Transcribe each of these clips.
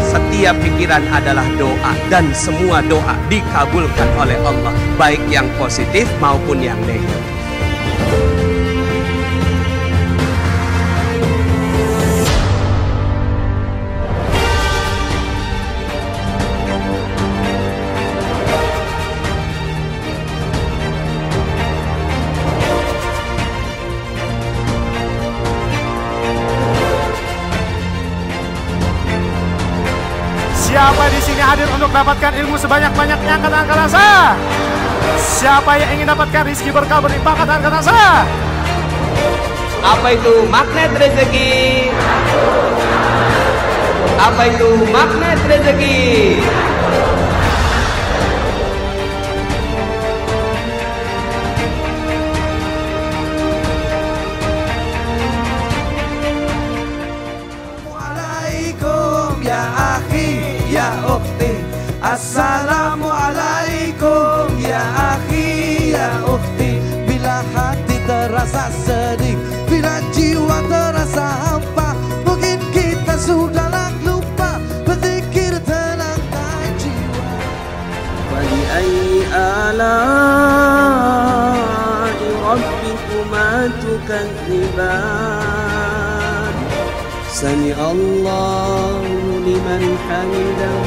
Setiap pikiran adalah doa dan semua doa dikabulkan oleh Allah, baik yang positif maupun yang negatif. Siapa di sini hadir untuk dapatkan ilmu sebanyak-banyaknya? Angkat tangan kanan saya. Siapa yang ingin dapatkan rezeki berkah berlimpah? Angkat tangan kanan saya. Apa itu magnet rezeki? Apa itu magnet rezeki? Assalamualaikum ya akhi ya ukhti. Assalamualaikum ya akhi ya ukhti. Bila hati terasa sedih, bila jiwa terasa hampa, mungkin kita sudahlah lupa berzikir tenangkan jiwa. Wali ayyi ala'i rabbikuma tukadziban. Sami Allahu liman hamidah.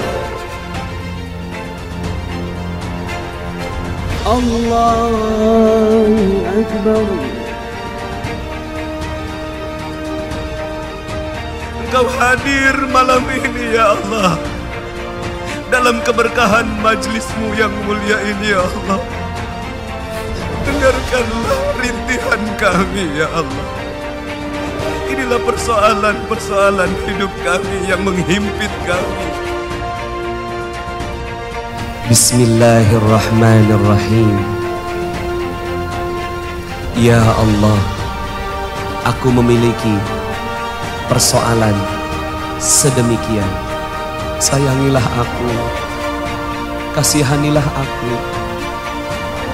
Allahu Akbar. Engkau hadir malam ini ya Allah, dalam keberkahan majlismu yang mulia ini ya Allah. Dengarkanlah rintihan kami ya Allah. Inilah persoalan-persoalan hidup kami yang menghimpit kami. Bismillahirrahmanirrahim. Ya Allah, aku memiliki persoalan sedemikian. Sayangilah aku, kasihanilah aku,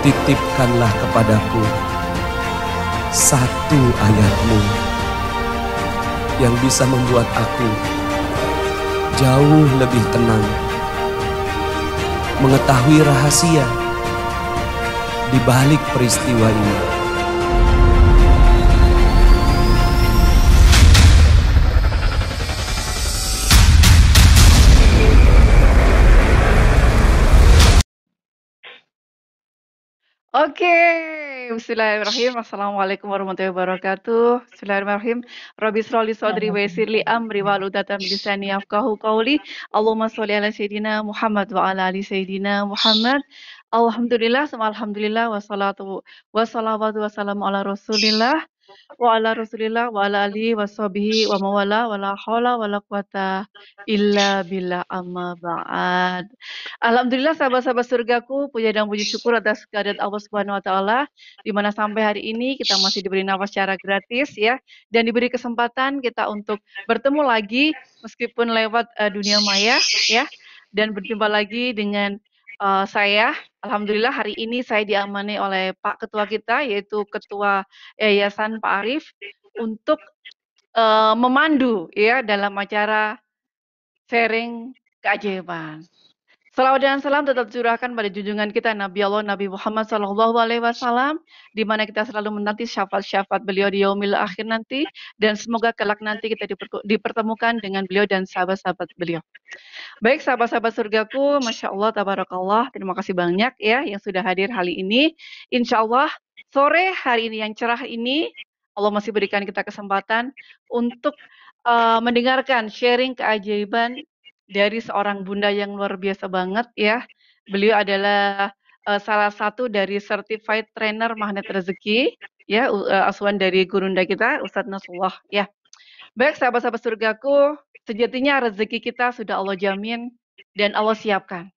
titipkanlah kepadaku satu ayat-Mu yang bisa membuat aku jauh lebih tenang, mengetahui rahasia di balik peristiwa ini. Oke, bismillahirrahmanirrahim. Assalamualaikum warahmatullahi wabarakatuh. Bismillahirrahmanirrahim. Rabbi shrahli sadri wa yassir li amri wahlul 'uqdatam min lisani yafqahu qawli. Allahumma sholli ala sayyidina Muhammad wa ala ali sayyidina Muhammad. Alhamdulillah, alhamdulillah, wassalatu wassalawatu wassalamu ala Rasulillah. wa ala Rasulillah wa ala alihi washabihi wa mawala wala haula wala quwata illa billah amma ba'd. Alhamdulillah sahabat-sahabat surgaku, puja dan puji syukur atas kehadirat Allah Subhanahu wa taala di mana sampai hari ini kita masih diberi nafas secara gratis ya dan diberi kesempatan kita untuk bertemu lagi meskipun lewat dunia maya ya dan berjumpa lagi dengan saya. Alhamdulillah hari ini saya diamani oleh Pak Ketua kita yaitu Ketua Yayasan Pak Arif untuk memandu ya dalam acara sharing keajaiban. Salawat dan salam tetap curahkan pada junjungan kita Nabi Allah Nabi Muhammad SAW di mana kita selalu menanti syafaat-syafaat beliau di yaumil akhir nanti dan semoga kelak nanti kita dipertemukan dengan beliau dan sahabat-sahabat beliau. Baik sahabat-sahabat surgaku, Masya Allah, Tabarakallah, terima kasih banyak ya yang sudah hadir hari ini. Insya Allah sore hari ini yang cerah ini Allah masih berikan kita kesempatan untuk mendengarkan sharing keajaiban dari seorang bunda yang luar biasa banget ya. Beliau adalah salah satu dari certified trainer magnet rezeki ya, asuhan dari gurunda kita Ustadz Nasrullah ya. Baik sahabat-sahabat surgaku, sejatinya rezeki kita sudah Allah jamin dan Allah siapkan.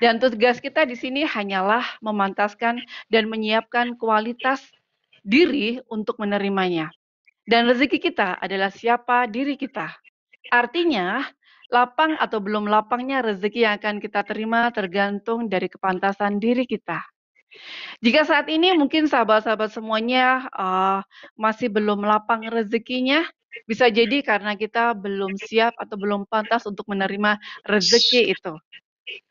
Dan tugas kita di sini hanyalah memantaskan dan menyiapkan kualitas diri untuk menerimanya. Dan rezeki kita adalah siapa diri kita. Artinya, lapang atau belum lapangnya rezeki yang akan kita terima tergantung dari kepantasan diri kita. Jika saat ini mungkin sahabat-sahabat semuanya masih belum lapang rezekinya, bisa jadi karena kita belum siap atau belum pantas untuk menerima rezeki itu.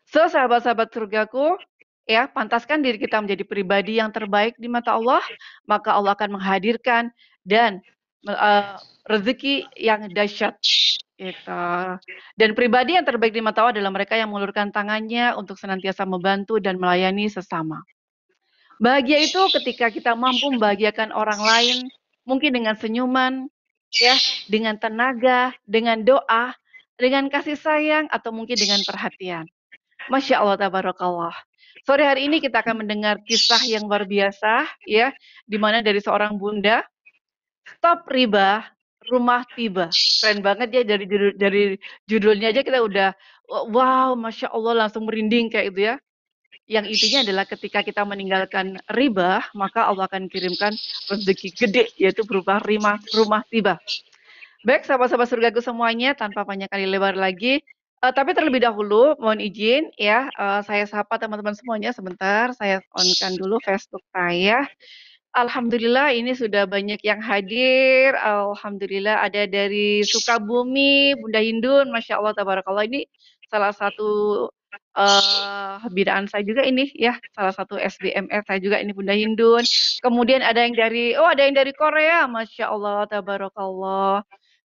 So, sahabat-sahabat surgaku, ya, pantaskan diri kita menjadi pribadi yang terbaik di mata Allah, maka Allah akan menghadirkan dan rezeki yang dahsyat. Gitu. Dan pribadi yang terbaik di mata Allah adalah mereka yang mengulurkan tangannya untuk senantiasa membantu dan melayani sesama. Bahagia itu ketika kita mampu membahagiakan orang lain, mungkin dengan senyuman, ya, dengan tenaga, dengan doa, dengan kasih sayang, atau mungkin dengan perhatian. Masya Allah, tabarakallah. Sore hari ini kita akan mendengar kisah yang luar biasa, ya, di mana dari seorang bunda, stop riba, rumah tiba. Keren banget ya, dari judulnya aja kita udah wow, Masya Allah, langsung merinding kayak gitu ya. Yang intinya adalah ketika kita meninggalkan riba, maka Allah akan kirimkan rezeki gede, yaitu berupa rumah tiba. Baik, sahabat-sahabat surgaku semuanya, tanpa banyak kali lebar lagi, tapi terlebih dahulu, mohon izin ya, saya sapa teman-teman semuanya sebentar, saya on-kan dulu Facebook saya. Alhamdulillah ini sudah banyak yang hadir. Alhamdulillah ada dari Sukabumi, Bunda Hindun, Masya Allah, Tabarakallah. Ini salah satu binaan saya juga ini ya, salah satu SDMR saya juga ini Bunda Hindun. Kemudian ada yang dari Korea, Masya Allah, Tabarakallah.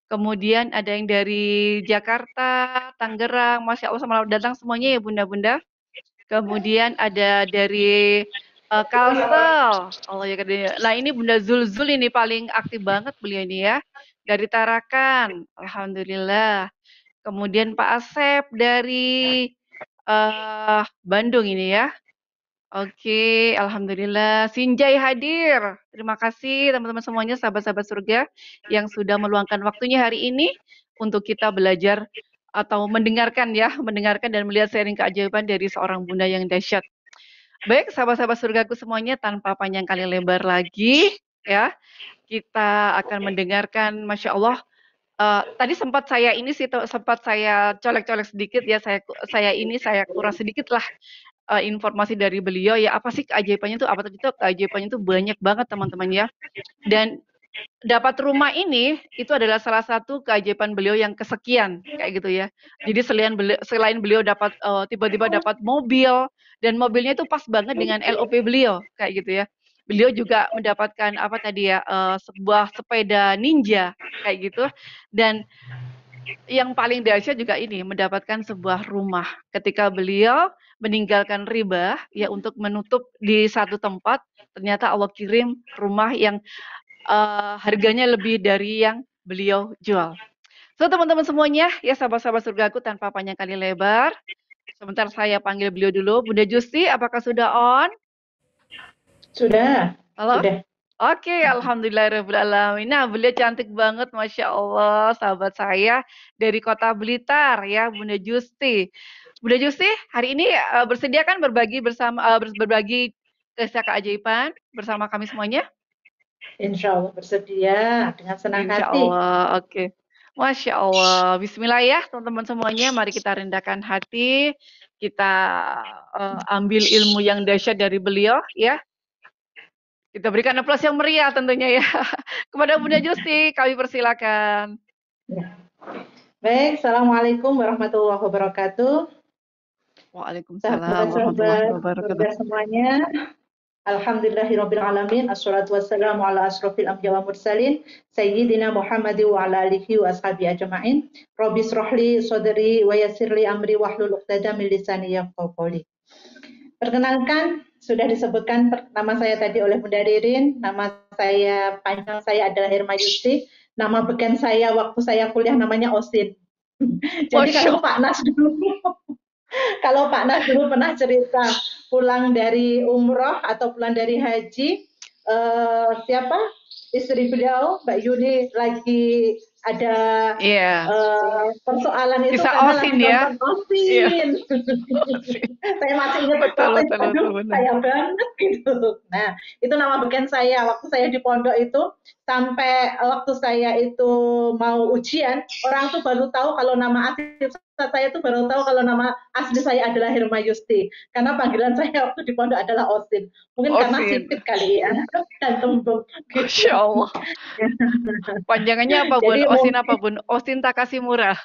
Kemudian ada yang dari Jakarta, Tangerang, Masya Allah, selamat datang semuanya ya Bunda-Bunda. Kemudian ada dari Kalsel, Allah ya. Nah ini Bunda Zulzul ini paling aktif banget beliau ini ya, dari Tarakan, Alhamdulillah. Kemudian Pak Asep dari Bandung ini ya. Oke, Alhamdulillah. Sinjai hadir. Terima kasih teman-teman semuanya, sahabat-sahabat surga yang sudah meluangkan waktunya hari ini untuk kita belajar atau mendengarkan dan melihat sharing keajaiban dari seorang bunda yang dahsyat. Baik, sahabat-sahabat surgaku semuanya, tanpa panjang kali lebar lagi, ya, kita akan mendengarkan, Masya Allah. Tadi sempat saya colek-colek sedikit ya, saya kuras sedikit lah informasi dari beliau ya. Apa sih keajaibannya itu? Apa itu keajaibannya itu banyak banget teman-teman ya. Dan dapat rumah ini itu adalah salah satu keajaiban beliau yang kesekian kayak gitu ya. Jadi selain beliau dapat tiba-tiba dapat mobil dan mobilnya itu pas banget dengan LOP beliau kayak gitu ya. Beliau juga mendapatkan sebuah sepeda ninja kayak gitu, dan yang paling dahsyat juga ini mendapatkan sebuah rumah ketika beliau meninggalkan riba ya untuk menutup di satu tempat, ternyata Allah kirim rumah yang harganya lebih dari yang beliau jual. So teman-teman semuanya, ya sahabat-sahabat surgaku, tanpa panjang kali lebar, sebentar saya panggil beliau dulu. Bunda Justi, apakah sudah on? Sudah. Halo? Sudah. Oke, alhamdulillahirabbil alamin. Nah, beliau cantik banget, masya Allah, sahabat saya dari Kota Blitar ya, Bunda Justi. Bunda Justi, hari ini bersedia kan berbagi bersama berbagi kisah keajaiban bersama kami semuanya? Insya Allah bersedia dengan senang Insya hati. Allah, oke. Masya Allah. Bismillah ya, teman-teman semuanya. Mari kita rendahkan hati. Kita ambil ilmu yang dahsyat dari beliau ya. Kita berikan aplaus yang meriah tentunya ya. Kepada Bunda Justi, kami persilakan. Ya. Baik, Assalamualaikum warahmatullahi wabarakatuh. Waalaikumsalam warahmatullahi wabarakatuh. Semuanya. Alhamdulillahirrabbilalamin. Assalatu wassalamu ala asrofil anbiya wa mursalin. Sayyidina Muhammadi wa ala alihi wa ashabi ajma'in. Rabbi srohli sodri wa yasirli amri wahlul uqtada min lisani yafqahu qawli. Perkenalkan, sudah disebutkan nama saya tadi oleh Bunda Ririn. Nama saya panjang saya adalah Herma Yusti. Nama beken saya waktu saya kuliah namanya Osin. Jadi kalau Pak Nas dulu pernah cerita pulang dari umroh atau pulang dari haji, siapa istri beliau Mbak Yuni lagi ada persoalan itu karena Osin, lagi ya? nonton Osin. Saya masih ingat betul, saya banget gitu. Nah, itu nama beken saya waktu saya di pondok itu, sampai waktu saya itu mau ujian, orang tuh baru tahu kalau nama asli saya tuh baru tahu kalau nama asli saya adalah Herma Yusti, karena panggilan saya waktu di pondok adalah Osin. Mungkin karena sipit kali ya, dan tembung. Masya Allah. Panjangannya apa, Bun? Osin apa, Bun? Osin Takashimura.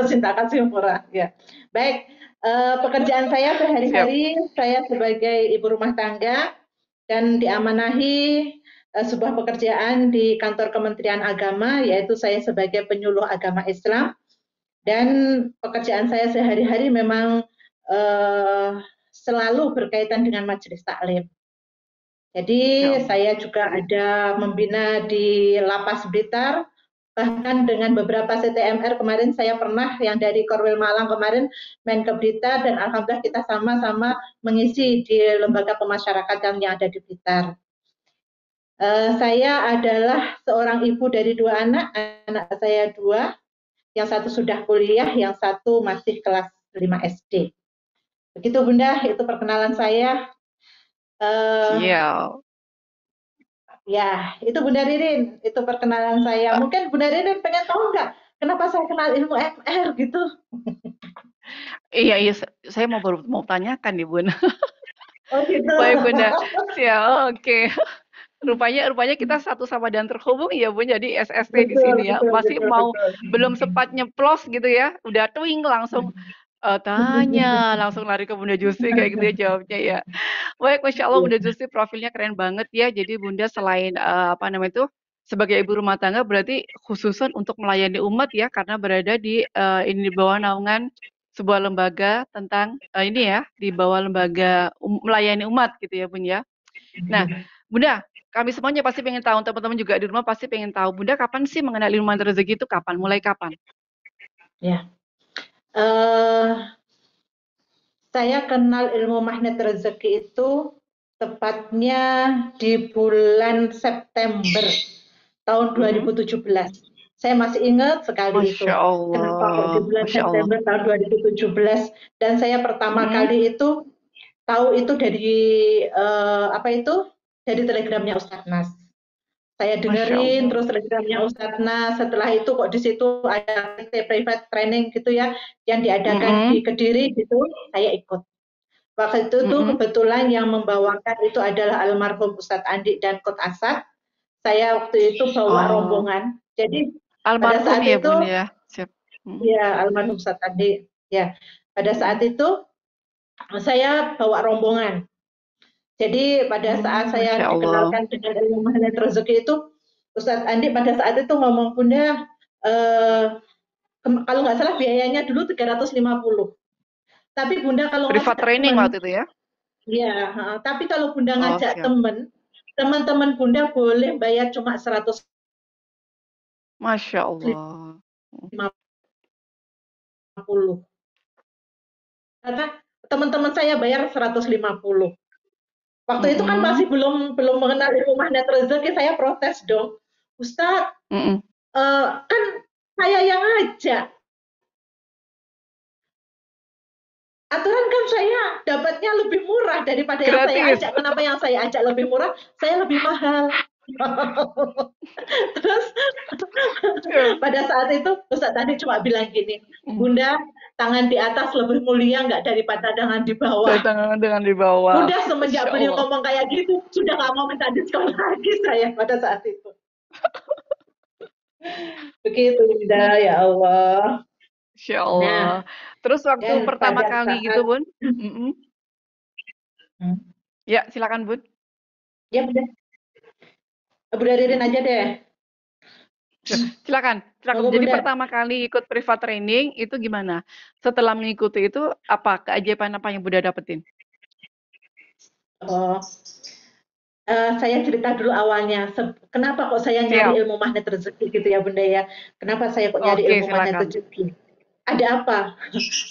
Osin Takashimura, ya. Baik, pekerjaan saya sehari-hari, saya sebagai ibu rumah tangga dan diamanahi sebuah pekerjaan di kantor Kementerian Agama, yaitu saya sebagai penyuluh agama Islam. Dan pekerjaan saya sehari-hari memang selalu berkaitan dengan majelis taklim. Jadi saya juga ada membina di Lapas Blitar, bahkan dengan beberapa CTMR kemarin saya pernah yang dari Korwil Malang kemarin main ke Blitar, dan alhamdulillah kita sama-sama mengisi di lembaga pemasyarakatan yang ada di Blitar. Saya adalah seorang ibu dari 2 anak saya 2. Yang satu sudah kuliah, yang satu masih kelas 5 SD. Begitu Bunda, itu perkenalan saya. Ya, itu Bunda Ririn, itu perkenalan saya. Mungkin Bunda Ririn pengen tahu nggak, kenapa saya kenal ilmu MR gitu? Iya, saya mau tanyakan nih Bun. Oh gitu. Baik Bunda, siap, oke. Rupanya kita satu sama dan terhubung ya Bun, jadi SST di sini ya. Masih belum sempat nyeplos gitu ya, udah twing langsung tanya, langsung lari ke Bunda Justi kayak gitu ya jawabnya ya. Baik, Masya Allah Bunda Justi profilnya keren banget ya. Jadi Bunda selain sebagai ibu rumah tangga berarti khususan untuk melayani umat ya, karena berada di ini di bawah naungan sebuah lembaga tentang ini ya, di bawah lembaga melayani umat gitu ya Bun ya. Nah, Bunda, kami semuanya pasti pengen tahu, teman-teman juga di rumah pasti pengen tahu, Bunda kapan sih mengenal ilmu magnet rezeki itu kapan? Mulai kapan? Ya, saya kenal ilmu magnet rezeki itu tepatnya di bulan September tahun 2017. Saya masih ingat sekali itu. Kenapa di bulan September tahun 2017? Dan saya pertama kali itu tahu itu dari dari telegramnya Ustadz Nas. Saya dengerin terus telegramnya Ustadz Nas. Setelah itu kok di situ ada private training gitu ya, yang diadakan di Kediri gitu, saya ikut. Waktu itu tuh kebetulan yang membawakan itu adalah almarhum Ustadz Andi dan Kot Asad. Saya waktu itu bawa rombongan. Jadi pada saat ya, itu, Bun, ya. Siap. Ya almarhum Ustadz Andi. Ya, pada saat itu saya bawa rombongan. Jadi pada saat saya dikenalkan dengan ilmu magnet rezeki itu, Ustadz Andi pada saat itu ngomong, Bunda, kalau nggak salah biayanya dulu 350. Tapi Bunda kalau privat training waktu itu ya? Iya, tapi kalau Bunda ngajak teman-teman Bunda boleh bayar cuma 100. Masya Allah. 50. Karena teman-teman saya bayar 150. Waktu itu kan masih belum mengenal ilmu magnet rezeki, saya protes dong. Ustadz, kan saya yang ngajak. Aturan kan saya dapatnya lebih murah daripada yang saya ajak. Kenapa yang saya ajak lebih murah? Saya lebih mahal. Terus pada saat itu Ustadz tadi cuma bilang gini, Bunda, tangan di atas lebih mulia nggak daripada tangan di bawah. Tangan dengan di bawah. Udah semenjak beliau ngomong kayak gitu, sudah nggak mau minta diskon lagi saya pada saat itu. Begitu, Bunda, ya Allah. Insya Allah. Terus waktu pertama kali gitu, Bun? Ya, silakan, Bun. Ya, Bunda. Bunda Ririn aja deh. Silakan. Jadi pertama kali ikut privat training itu gimana? Setelah mengikuti itu, apa keajaiban apa yang Bunda dapetin? Saya cerita dulu awalnya. Kenapa kok saya nyari ilmu magnet rezeki gitu ya, Bunda ya? Kenapa saya kok nyari ilmu magnet rezeki? Ada apa?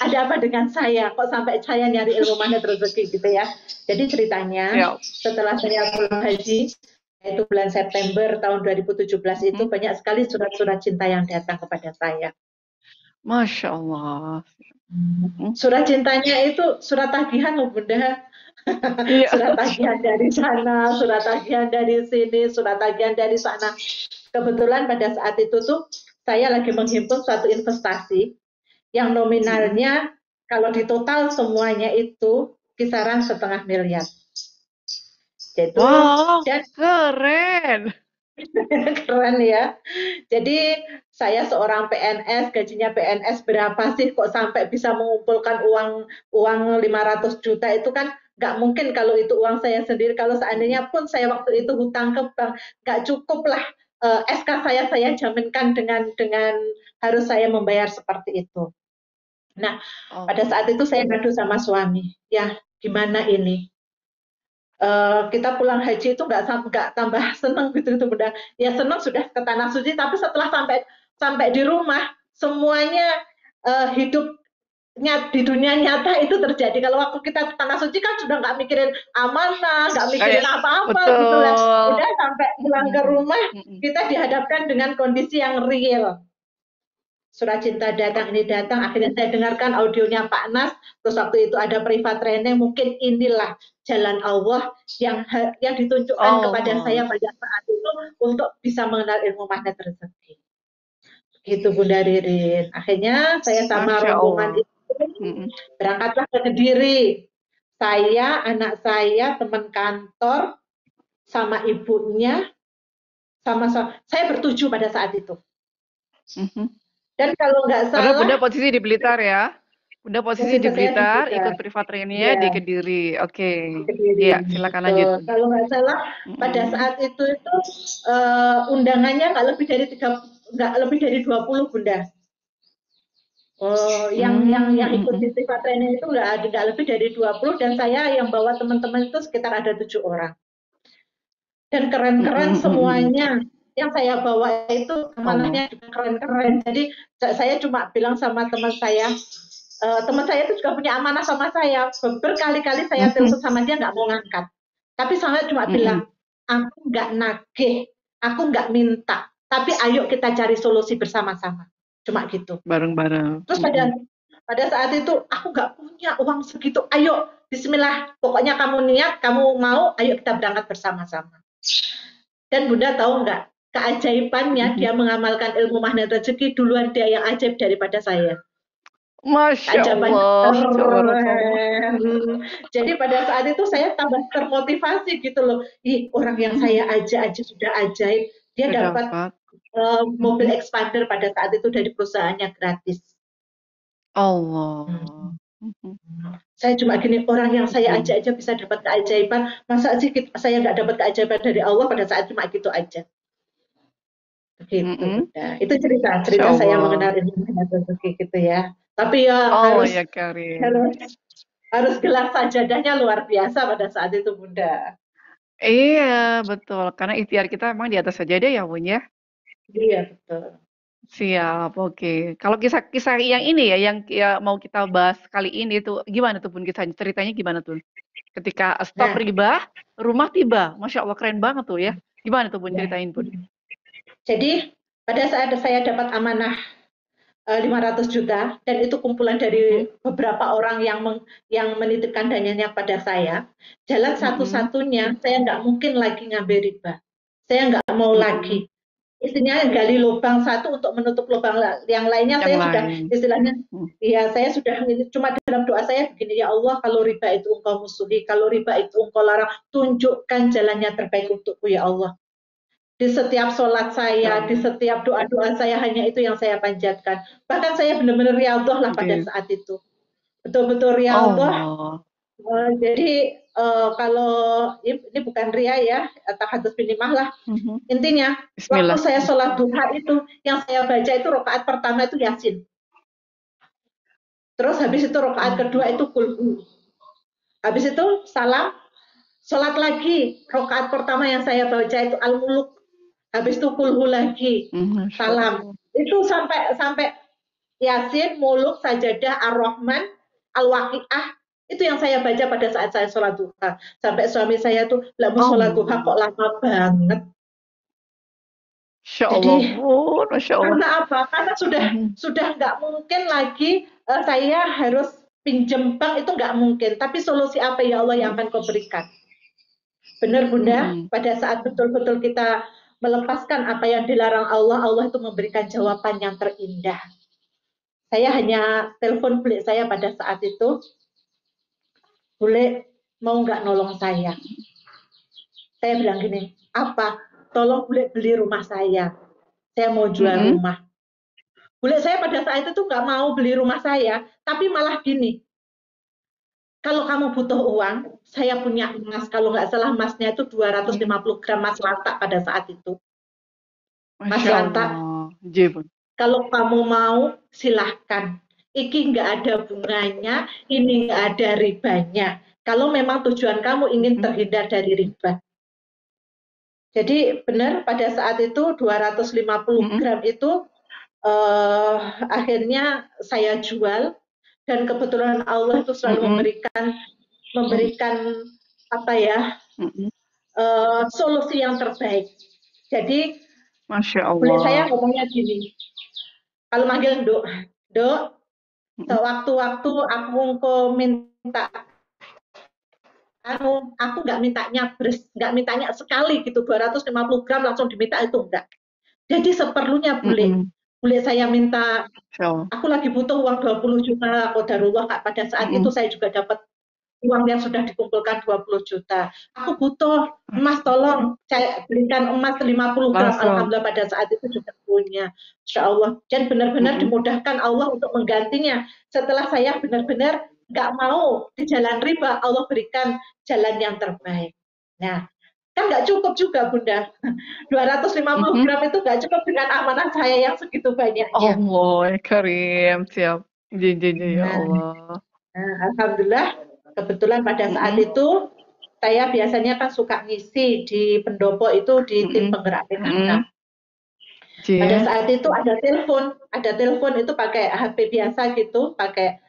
Ada apa dengan saya? Kok sampai saya nyari ilmu magnet rezeki gitu ya? Jadi ceritanya setelah saya pulang haji, yaitu bulan September tahun 2017 itu banyak sekali surat-surat cinta yang datang kepada saya. Masya Allah. Surat cintanya itu surat tagihan loh, Bunda. Surat tagihan dari sana, surat tagihan dari sini, surat tagihan dari sana. Kebetulan pada saat itu tuh saya lagi menghimpun suatu investasi yang nominalnya kalau ditotal semuanya itu kisaran 500 miliar. Jadi, dan keren. Keren ya. Jadi saya seorang PNS, gajinya PNS berapa sih kok sampai bisa mengumpulkan uang 500 juta itu kan nggak mungkin kalau itu uang saya sendiri. Kalau seandainya pun saya waktu itu hutang ke bank, nggak cukup lah SK saya jaminkan dengan harus saya membayar seperti itu. Nah, pada saat itu saya ngadu sama suami, ya gimana ini? Kita pulang haji itu nggak tambah seneng gitu Bunda. Ya seneng sudah ke tanah suci, tapi setelah sampai di rumah semuanya hidupnya di dunia nyata itu terjadi. Kalau waktu kita ke tanah suci kan sudah nggak mikirin amanah, nggak mikirin apa-apa gitu lah. Udah sampai pulang ke rumah kita dihadapkan dengan kondisi yang real. Surat cinta datang, ini datang, akhirnya saya dengarkan audionya Pak Nas, terus waktu itu ada privat training, mungkin inilah jalan Allah yang ditunjukkan kepada saya pada saat itu untuk bisa mengenal ilmu magnet rezeki. Gitu Bunda Ririn. Akhirnya saya sama rombongan itu berangkatlah ke Kediri. Saya, anak saya, teman kantor, sama ibunya, sama saya bertujuh pada saat itu. Dan kalau nggak salah, Bunda posisi di Blitar ya? Bunda posisi di Blitar, ikut privat trainingnya di Kediri. Oke. Iya, silakan lanjut. Kalau nggak salah, pada saat itu undangannya nggak lebih dari 20 Bunda. Yang ikut di privat training itu nggak lebih dari 20 dan saya yang bawa teman-teman itu sekitar ada 7 orang. Dan keren-keren semuanya. Yang saya bawa itu amanahnya juga keren-keren. Jadi saya cuma bilang sama teman saya itu juga punya amanah sama saya. Berkali-kali saya telepon sama dia nggak mau ngangkat. Tapi saya cuma bilang, aku nggak nagih, aku nggak minta. Tapi ayo kita cari solusi bersama-sama. Cuma gitu. Bareng-bareng. Terus pada saat itu aku nggak punya uang segitu. Ayo, Bismillah. Pokoknya kamu niat, kamu mau, ayo kita berangkat bersama-sama. Dan Bunda tahu nggak? Keajaibannya dia mengamalkan ilmu magnet rezeki duluan dia yang ajaib daripada saya. Masya Allah. Jadi pada saat itu saya tambah termotivasi gitu loh. Ih, orang yang saya ajak aja sudah ajaib. Dia dapat mobil expander pada saat itu dari perusahaannya gratis. Allah. Saya cuma gini, orang yang saya ajak aja bisa dapat keajaiban. Masa sih saya nggak dapat keajaiban dari Allah pada saat cuma gitu aja. Begitu. Itu cerita saya mengenal ilmu magnet rezeki gitu ya. Tapi ya harus gelar sajadahnya luar biasa pada saat itu Bunda. Iya betul, karena ikhtiar kita memang di atas sajadah ya Bun ya. Iya betul. Siap, oke. Kalau kisah yang ini ya, yang mau kita bahas kali ini tuh gimana tuh Bun kisahnya? Ceritanya gimana tuh? Ketika stop Nah, riba, rumah tiba. Masya Allah, keren banget tuh ya. Gimana tuh Bun, ya. ceritain Bun? Jadi pada saat saya dapat amanah 500 juta dan itu kumpulan dari beberapa orang yang menitipkan dananya pada saya, jalan satu-satunya saya nggak mungkin lagi ngambil riba. Saya nggak mau lagi. Istilahnya gali lubang satu untuk menutup lubang yang lainnya. Yang Saya sudah lain. istilahnya ya saya sudah cuma dalam doa saya begini, ya Allah, kalau riba itu engkau musuhi, kalau riba itu engkau larang, tunjukkan jalannya terbaik untukku ya Allah. Di setiap sholat saya, di setiap doa-doa saya, hanya itu yang saya panjatkan. Bahkan saya benar-benar riyadhah lah pada saat itu. Betul-betul riyadhah. Jadi kalau ini bukan ria ya, tahadus binimah lah. Intinya, waktu saya sholat duha itu, yang saya baca itu rakaat pertama itu Yasin. Terus habis itu rakaat kedua itu kulhu. Habis itu salam, sholat lagi. Rakaat pertama yang saya baca itu Al-Muluk. Habis itu kulhu lagi, salam. Itu sampai Yasin, Muluk, Sajadah, Ar-Rahman, Al-Waqi'ah. Itu yang saya baca pada saat saya sholat duha. Sampai suami saya tuh, lamu sholat duha kok lama banget. Jadi, karena apa? Karena sudah nggak mungkin lagi saya harus pinjem bank, itu nggak mungkin. Tapi solusi apa ya Allah yang akan kau berikan? Benar Bunda, pada saat betul-betul kita melepaskan apa yang dilarang Allah, Allah itu memberikan jawaban yang terindah. Saya hanya telepon bule saya pada saat itu, bule mau nggak nolong saya? Saya bilang gini, apa? Tolong bule beli rumah saya mau jual rumah. Bule saya pada saat itu tuh nggak mau beli rumah saya, tapi malah gini, kalau kamu butuh uang, saya punya emas, kalau nggak salah emasnya itu 250 gram emas lantak pada saat itu. Mas lantak, kalau kamu mau silahkan. Iki nggak ada bunganya, ini nggak ada ribanya. Kalau memang tujuan kamu ingin terhindar dari riba. Jadi benar pada saat itu 250 gram itu akhirnya saya jual. Dan kebetulan Allah itu selalu memberikan apa ya solusi yang terbaik. Jadi, Masya Allah. Boleh saya ngomongnya gini, kalau manggil Dok, sewaktu-waktu aku minta, aku nggak mintanya nggak mintanya sekali gitu 250 gram langsung diminta, itu enggak. Jadi seperlunya boleh saya minta, aku lagi butuh uang 20 juta, qadarullah Kak, pada saat itu saya juga dapat uang yang sudah dikumpulkan 20 juta. Aku butuh emas, tolong saya belikan emas 50 gram. Alhamdulillah pada saat itu juga punya. Insya Allah. Dan benar-benar dimudahkan Allah untuk menggantinya. Setelah saya benar-benar nggak mau di jalan riba, Allah berikan jalan yang terbaik. Nah, kan nggak cukup juga Bunda. 250 gram itu nggak cukup dengan amanah saya yang segitu banyaknya. Allah karim, siap. Ya Allah. Nah, alhamdulillah, kebetulan pada saat itu saya biasanya kan suka ngisi di pendopo itu di tim penggerak PKK. Pada saat itu ada telepon itu pakai HP biasa gitu, pakai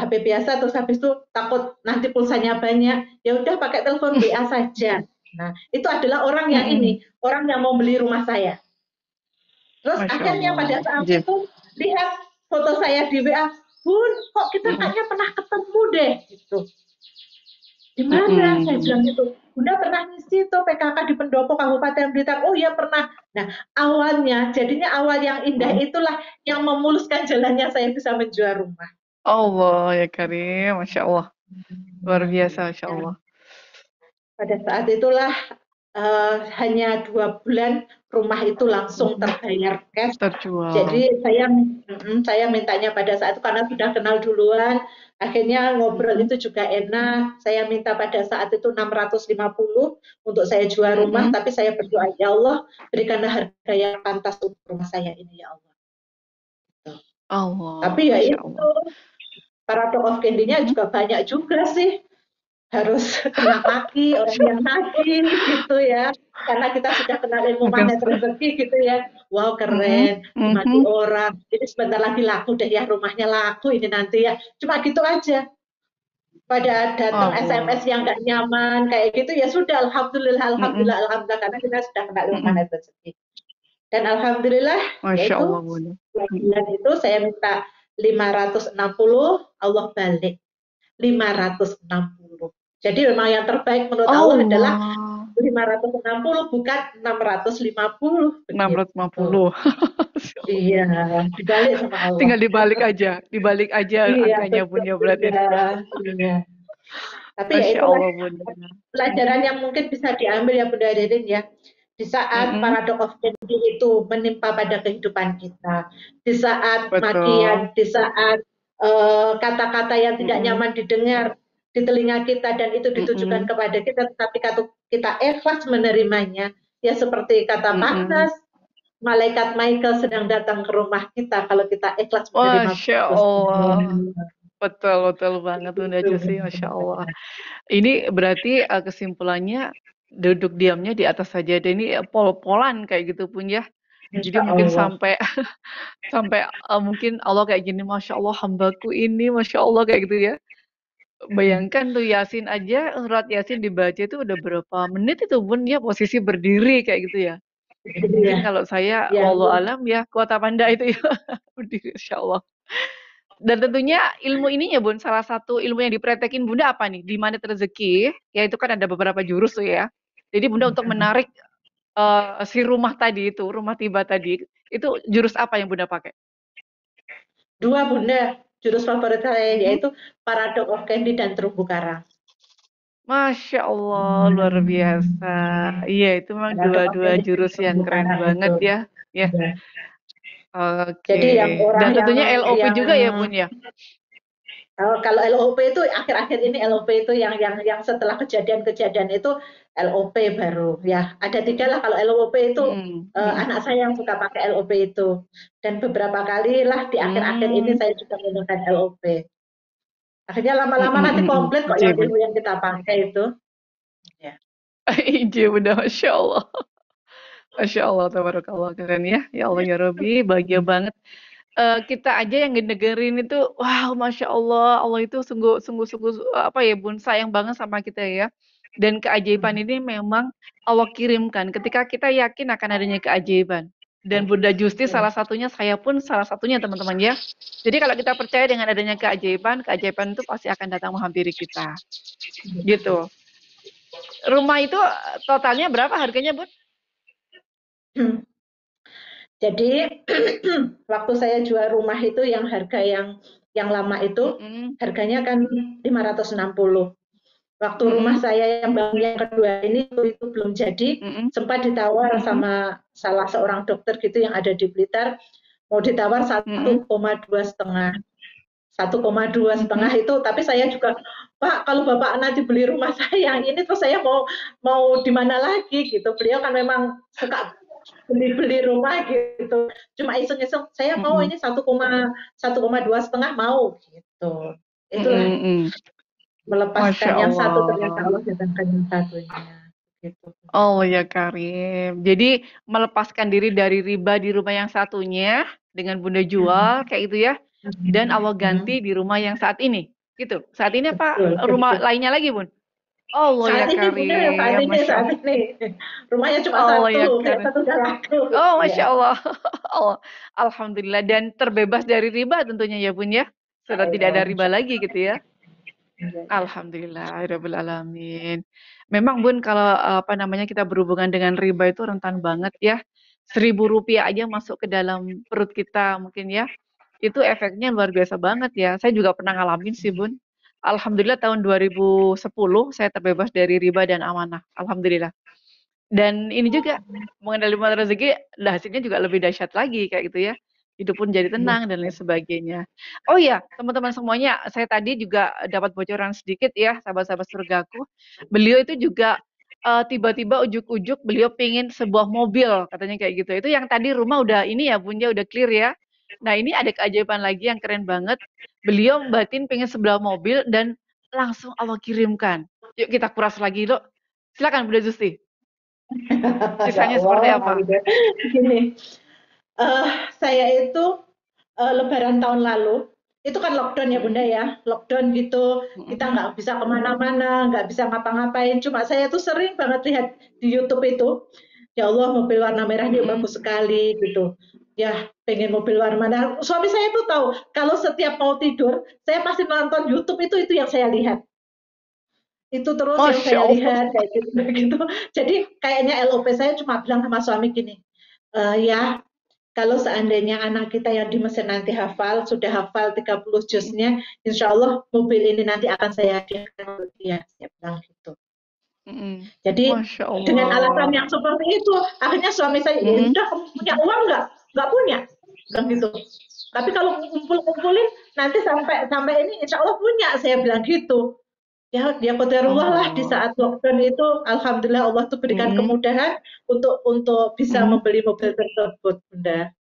HP biasa, terus habis itu takut nanti pulsanya banyak, ya udah pakai telepon WA saja. Nah, itu adalah orang yang orang yang mau beli rumah saya. Terus akhirnya pada saat itu lihat foto saya di WA, Bun, kok kita kayaknya pernah ketemu deh gitu. Di mana? Saya bilang gitu. Bunda pernah ngisi tuh PKK di Pendopo Kabupaten Blitar. Oh iya pernah. Nah, jadinya awal yang indah itulah yang memuluskan jalannya saya bisa menjual rumah. Allah ya karim, Masya Allah. Luar biasa, Masya Allah. Pada saat itulah hanya 2 bulan rumah itu langsung terbayar cash. Terjual. Jadi saya mintanya pada saat itu karena sudah kenal duluan, akhirnya ngobrol itu juga enak. Saya minta pada saat itu 650 untuk saya jual rumah, tapi saya berdoa, ya Allah berikanlah harga yang pantas untuk rumah saya ini ya Allah. Allah. Tapi ya itu para tokoh candy-nya juga banyak juga sih. Harus kena kaki orang yang nagih gitu ya, karena kita sudah kenal ilmu magnet rezeki gitu ya. Wow keren, mati orang, jadi sebentar lagi laku deh ya, rumahnya laku ini nanti ya, cuma gitu aja. pada datang Oh, SMS yang nggak nyaman kayak gitu ya sudah alhamdulillah mm-mm, karena kita sudah kena lewat mm-mm. magnet rezeki. Dan alhamdulillah Masya yaitu Allah Bunda. bulan itu saya minta 560, Allah balik 560. Jadi memang yang terbaik menurut Allah adalah Allah, 560 bukan 650 begitu. 650. Iya, dibalik sama Allah. Tinggal dibalik aja Iya, angkanya betul. Bunda berarti. Iya. Tapi ya Masya itulah Allah Bunda. pelajaran yang mungkin bisa diambil ya Bunda Ririn ya. Di saat Mm-mm, paradox of Kennedy itu menimpa pada kehidupan kita, di saat betul. makian, di saat kata-kata yang tidak Mm-mm, nyaman didengar di telinga kita dan itu ditujukan mm-mm, kepada kita, tetapi kita ikhlas menerimanya, ya seperti kata mm-mm. Magnas, malaikat Michael sedang datang ke rumah kita kalau kita ikhlas menerima Masya Allah. keputusan. Betul banget Bunda Jusi, Masya Allah. Ini berarti kesimpulannya duduk diamnya di atas sajadah ini pol-polan kayak gitu pun ya. Jadi Insya mungkin Allah. sampai sampai mungkin Allah kayak gini, Masya Allah hambaku ini, Masya Allah kayak gitu ya. Bayangkan tuh Yasin aja, surat Yasin dibaca itu udah berapa menit itu Bun ya posisi berdiri kayak gitu ya. Mungkin Iya, kalau saya, ya, wallahu alam ya, kuat apa enggak itu ya, berdiri, Insya Allah. Dan tentunya ilmu ininya Bun, salah satu ilmu yang dipraktekin Bunda apa nih? Di Magnet Rezeki, ya itu kan ada beberapa jurus tuh ya. Jadi Bunda untuk menarik si rumah tadi itu, rumah tiba tadi, itu jurus apa yang Bunda pakai? dua Bunda, jurus favorit saya Mhm. yaitu Paradox of Candy dan Terumbu Karang. Masya Allah, luar biasa. Iya, itu memang Paradox of dua-dua Candy dan jurus yang Terumbu keren Karang itu. banget ya. Ya, Ya. oke. Jadi yang Dan orang tentunya LOP yang juga ya Bun ya? kalau LOP itu akhir-akhir ini LOP itu yang setelah kejadian-kejadian itu LOP baru ya. Ada tiga lah kalau LOP itu Mhm, mhm. anak saya yang suka pakai LOP itu. Dan beberapa kali lah di akhir-akhir ini Hmm, saya juga menggunakan LOP. Akhirnya mhm, lama-lama nanti mhm, mhm. komplit kok Iya, yang Bun. ilmu yang kita pakai itu. Ya. Iya, Bunda, Masya Allah. Masya Allah, tabarakallah, keren ya. Ya Allah, ya Rabbi, bahagia banget. Kita aja yang ngedengerin itu, wow, Masya Allah, Allah itu sungguh, sungguh, sungguh, apa ya, Bun, sayang banget sama kita ya. Dan keajaiban ini memang Allah kirimkan ketika kita yakin akan adanya keajaiban. Dan Bunda Justi salah satunya, saya pun salah satunya teman-teman ya. Jadi kalau kita percaya dengan adanya keajaiban, keajaiban itu pasti akan datang menghampiri kita. Gitu. Rumah itu totalnya berapa harganya, Bun? Jadi waktu saya jual rumah itu yang harga yang lama itu Mm-mm, harganya kan 560. Waktu rumah mm-mm, saya yang bangun yang kedua ini itu belum jadi, mm-mm, sempat ditawar mm-mm, sama salah seorang dokter gitu yang ada di Blitar, mau ditawar mm-mm, 1,2 setengah. 1,2 setengah mm-mm, itu, tapi saya juga, Pak, kalau Bapak nanti beli rumah saya yang ini, terus saya mau di mana lagi gitu. Beliau kan memang suka beli rumah gitu. Cuma iseng-iseng, saya mau mm-mm, ini 1,2 setengah mau gitu. Itulah mm-mm. melepaskan Masya yang satu ternyata Allah. Allah datangkan yang satunya. Gitu. Oh ya Karim. Jadi melepaskan diri dari riba di rumah yang satunya dengan Bunda jual kayak gitu ya. Dan Allah ganti di rumah yang saat ini. Gitu. Saat ini apa Betul, rumah begitu. lainnya lagi, Bun? Allah ya Saat ini punya saat Karim. ini Masya saat Allah. ini rumahnya cuma Allah ya satu, yang Karim. satu udah laku. Oh, Masya Ya. Allah. Allah. Alhamdulillah. Dan terbebas dari riba tentunya ya, Bun ya. Sudah tidak ada riba lagi gitu ya. Alhamdulillah, alamin. Memang Bun, kalau apa namanya kita berhubungan dengan riba itu rentan banget ya. Rp1.000 aja masuk ke dalam perut kita mungkin ya. Itu efeknya luar biasa banget ya. Saya juga pernah ngalamin sih Bun. Alhamdulillah tahun 2010 saya terbebas dari riba dan amanah. Alhamdulillah. Dan ini juga mengendalikan rezeki, hasilnya juga lebih dahsyat lagi kayak gitu ya. Hidup pun jadi tenang dan lain sebagainya. Oh iya, teman-teman semuanya, saya tadi juga dapat bocoran sedikit ya, sahabat-sahabat surgaku. Beliau itu juga tiba-tiba ujuk-ujuk beliau pingin sebuah mobil, katanya kayak gitu. Itu yang tadi rumah udah ini ya, Bunda udah clear ya. Nah ini ada keajaiban lagi yang keren banget. Beliau batin pengen sebuah mobil dan langsung Allah kirimkan. Yuk kita kuras lagi, loh. Silakan Bunda Justi. Ya Kisahnya seperti Allah, apa? gini, saya itu Lebaran tahun lalu itu kan lockdown ya Bunda ya, lockdown gitu, kita nggak bisa kemana-mana, nggak bisa ngapa-ngapain. Cuma saya tuh sering banget lihat di YouTube itu, ya Allah mobil warna merah ini bagus sekali gitu. Ya pengen mobil warna merah. Suami saya tuh tahu kalau setiap mau tidur, saya pasti nonton YouTube itu yang saya lihat. Itu terus yang Masya saya Allah. lihat kayak gitu. Jadi kayaknya LOP saya cuma bilang sama suami gini, ya kalau seandainya anak kita yang di Mesir nanti sudah hafal 30 juznya, insya Allah mobil ini nanti akan saya hadiahkan untuk dia. Saya bilang gitu. Jadi Masya Allah. dengan alasan yang seperti itu, akhirnya suami saya, ya udah kamu punya uang nggak? Nggak punya. Bilang gitu. Tapi kalau kumpulin nanti sampai ini insya Allah punya. Saya bilang gitu. Ya qadarullah lah di saat lockdown itu, alhamdulillah Allah tuh berikan kemudahan untuk bisa membeli mobil tersebut, Bunda.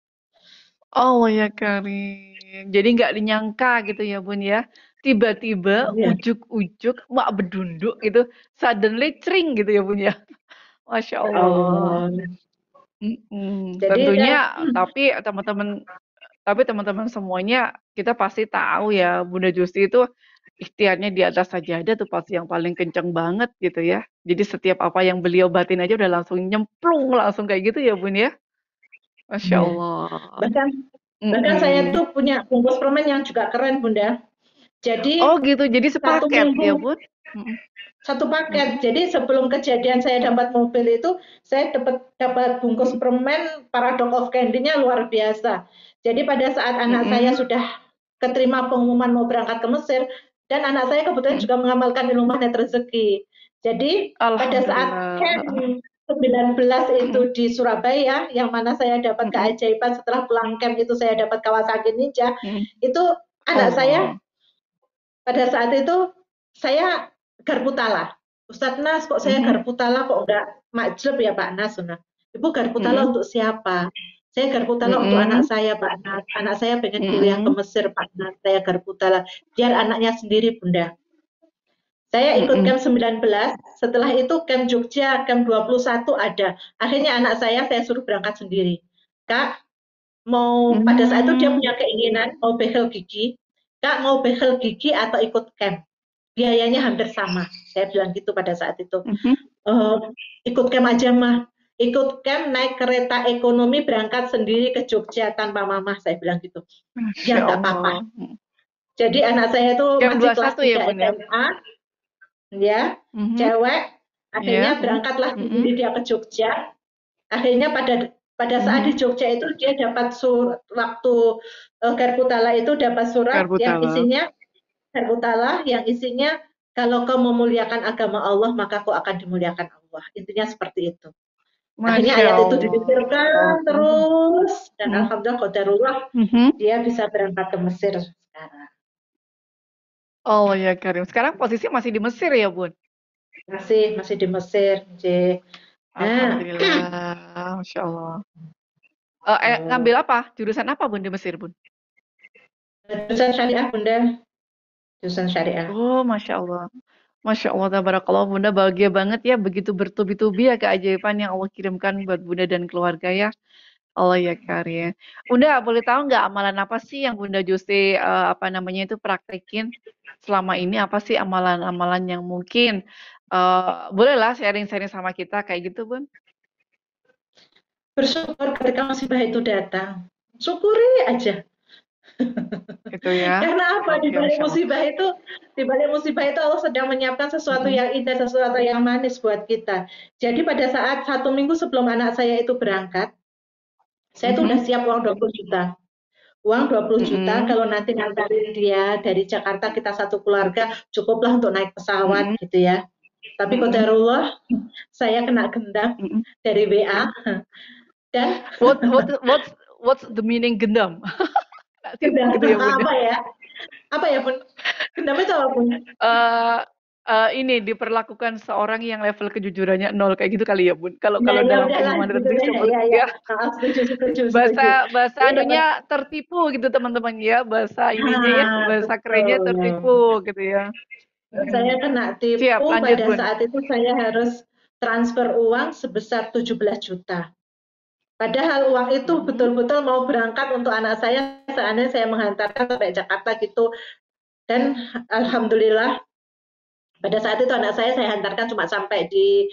Oh ya Karim. Jadi nggak dinyangka gitu ya Bun ya. Tiba-tiba ujuk-ujuk mak bedunduk gitu, suddenly cring gitu ya Bun ya. Masya Allah. Jadi Tentunya tapi teman-teman semuanya kita pasti tahu ya Bunda Justi itu ikhtiarnya di atas sajadah tuh pasti yang paling kencang banget gitu ya. Jadi setiap apa yang beliau batin aja udah langsung nyemplung langsung kayak gitu ya Bun ya. Masya Allah. Bahkan saya tuh punya bungkus permen yang juga keren Bunda. Jadi oh gitu, jadi sepaket ya Bun? Satu paket. Jadi sebelum kejadian saya dapat mobil itu, saya dapat bungkus permen Paradox of Candy-nya luar biasa. Jadi pada saat anak saya sudah keterima pengumuman mau berangkat ke Mesir, dan anak saya kebetulan juga mengamalkan ilmu magnet rezeki. Jadi pada saat camp 19 itu di Surabaya, yang mana saya dapat keajaiban setelah pulang camp itu saya dapat Kawasaki Ninja, itu anak saya pada saat itu saya garpu tala. Ustadz Nas, kok saya garpu tala kok enggak majleb ya Pak Nas? Ibu garpu tala untuk siapa? Saya garpu tala untuk anak saya Pak Nas. Anak saya pengen kuliah ke Mesir Pak Nas. Saya garpu tala biar anaknya sendiri Bunda. Saya ikut camp 19, setelah itu camp Jogja, camp 21 ada. Akhirnya anak saya suruh berangkat sendiri. Kak, pada saat itu dia punya keinginan mau behel gigi. Kak, mau behel gigi atau ikut camp? Biayanya hampir sama. Saya bilang gitu pada saat itu. Ikut camp aja mah. Ikut camp naik kereta ekonomi berangkat sendiri ke Jogja tanpa mama. Saya bilang gitu. Ya nggak apa-apa. Jadi anak saya itu masih kelas 3 SMA. Ya, cewek. Akhirnya berangkatlah sendiri dia ke Jogja. Akhirnya pada saat di Jogja itu dia dapat waktu garpu tala itu dapat surat yang isinya garpu tala yang isinya kalau kau memuliakan agama Allah maka kau akan dimuliakan Allah. Intinya seperti itu. Akhirnya ayat itu dipikirkan terus dan alhamdulillah qadarullah dia bisa berangkat ke Mesir sekarang. Oh ya Karim. Sekarang posisi masih di Mesir ya Bun? Masih di Mesir. Alhamdulillah, Masya Allah. Ngambil apa? Jurusan apa Bun di Mesir Bun? Jurusan syariah Bunda. Jurusan syariah. Oh Masya Allah. Masya Allah, tabarakallah Bunda bahagia banget ya. Begitu bertubi-tubi ya keajaiban yang Allah kirimkan buat Bunda dan keluarga ya. Allah ya Karim. Bunda boleh tahu nggak amalan apa sih yang Bunda Justi itu praktekin selama ini? Apa sih amalan-amalan yang mungkin bolehlah sharing-sharing sama kita kayak gitu Bun? Bersyukur ketika musibah itu datang. Syukuri aja. Gitu ya. Karena apa? Di balik musibah itu Allah sedang menyiapkan sesuatu yang indah, sesuatu yang manis buat kita. Jadi pada saat 1 minggu sebelum anak saya itu berangkat, saya tuh udah siap uang 20 juta. Uang 20 juta kalau nanti ngantarin dia dari Jakarta kita satu keluarga cukuplah untuk naik pesawat gitu ya. Tapi qadarullah saya kena gendam dari WA dan what's the meaning gendam? Gendam gitu ya, apa ya Bun? Gendam itu apa Bun? Ini diperlakukan seorang yang level kejujurannya 0 kayak gitu kali ya Bun. Kalau dalam pengumuman tertulis ya. Setuju. Bahasa anunya tertipu gitu teman-teman ya. Bahasa ininya ya, bahasa kerennya tertipu gitu ya. Saya kena tipu. Siap, lanjut, pada Bun. Saat itu saya harus transfer uang sebesar 17 juta. Padahal uang itu betul-betul mau berangkat untuk anak saya, seandainya saya menghantarkan sampai Jakarta gitu. Dan alhamdulillah pada saat itu anak saya hantarkan cuma sampai di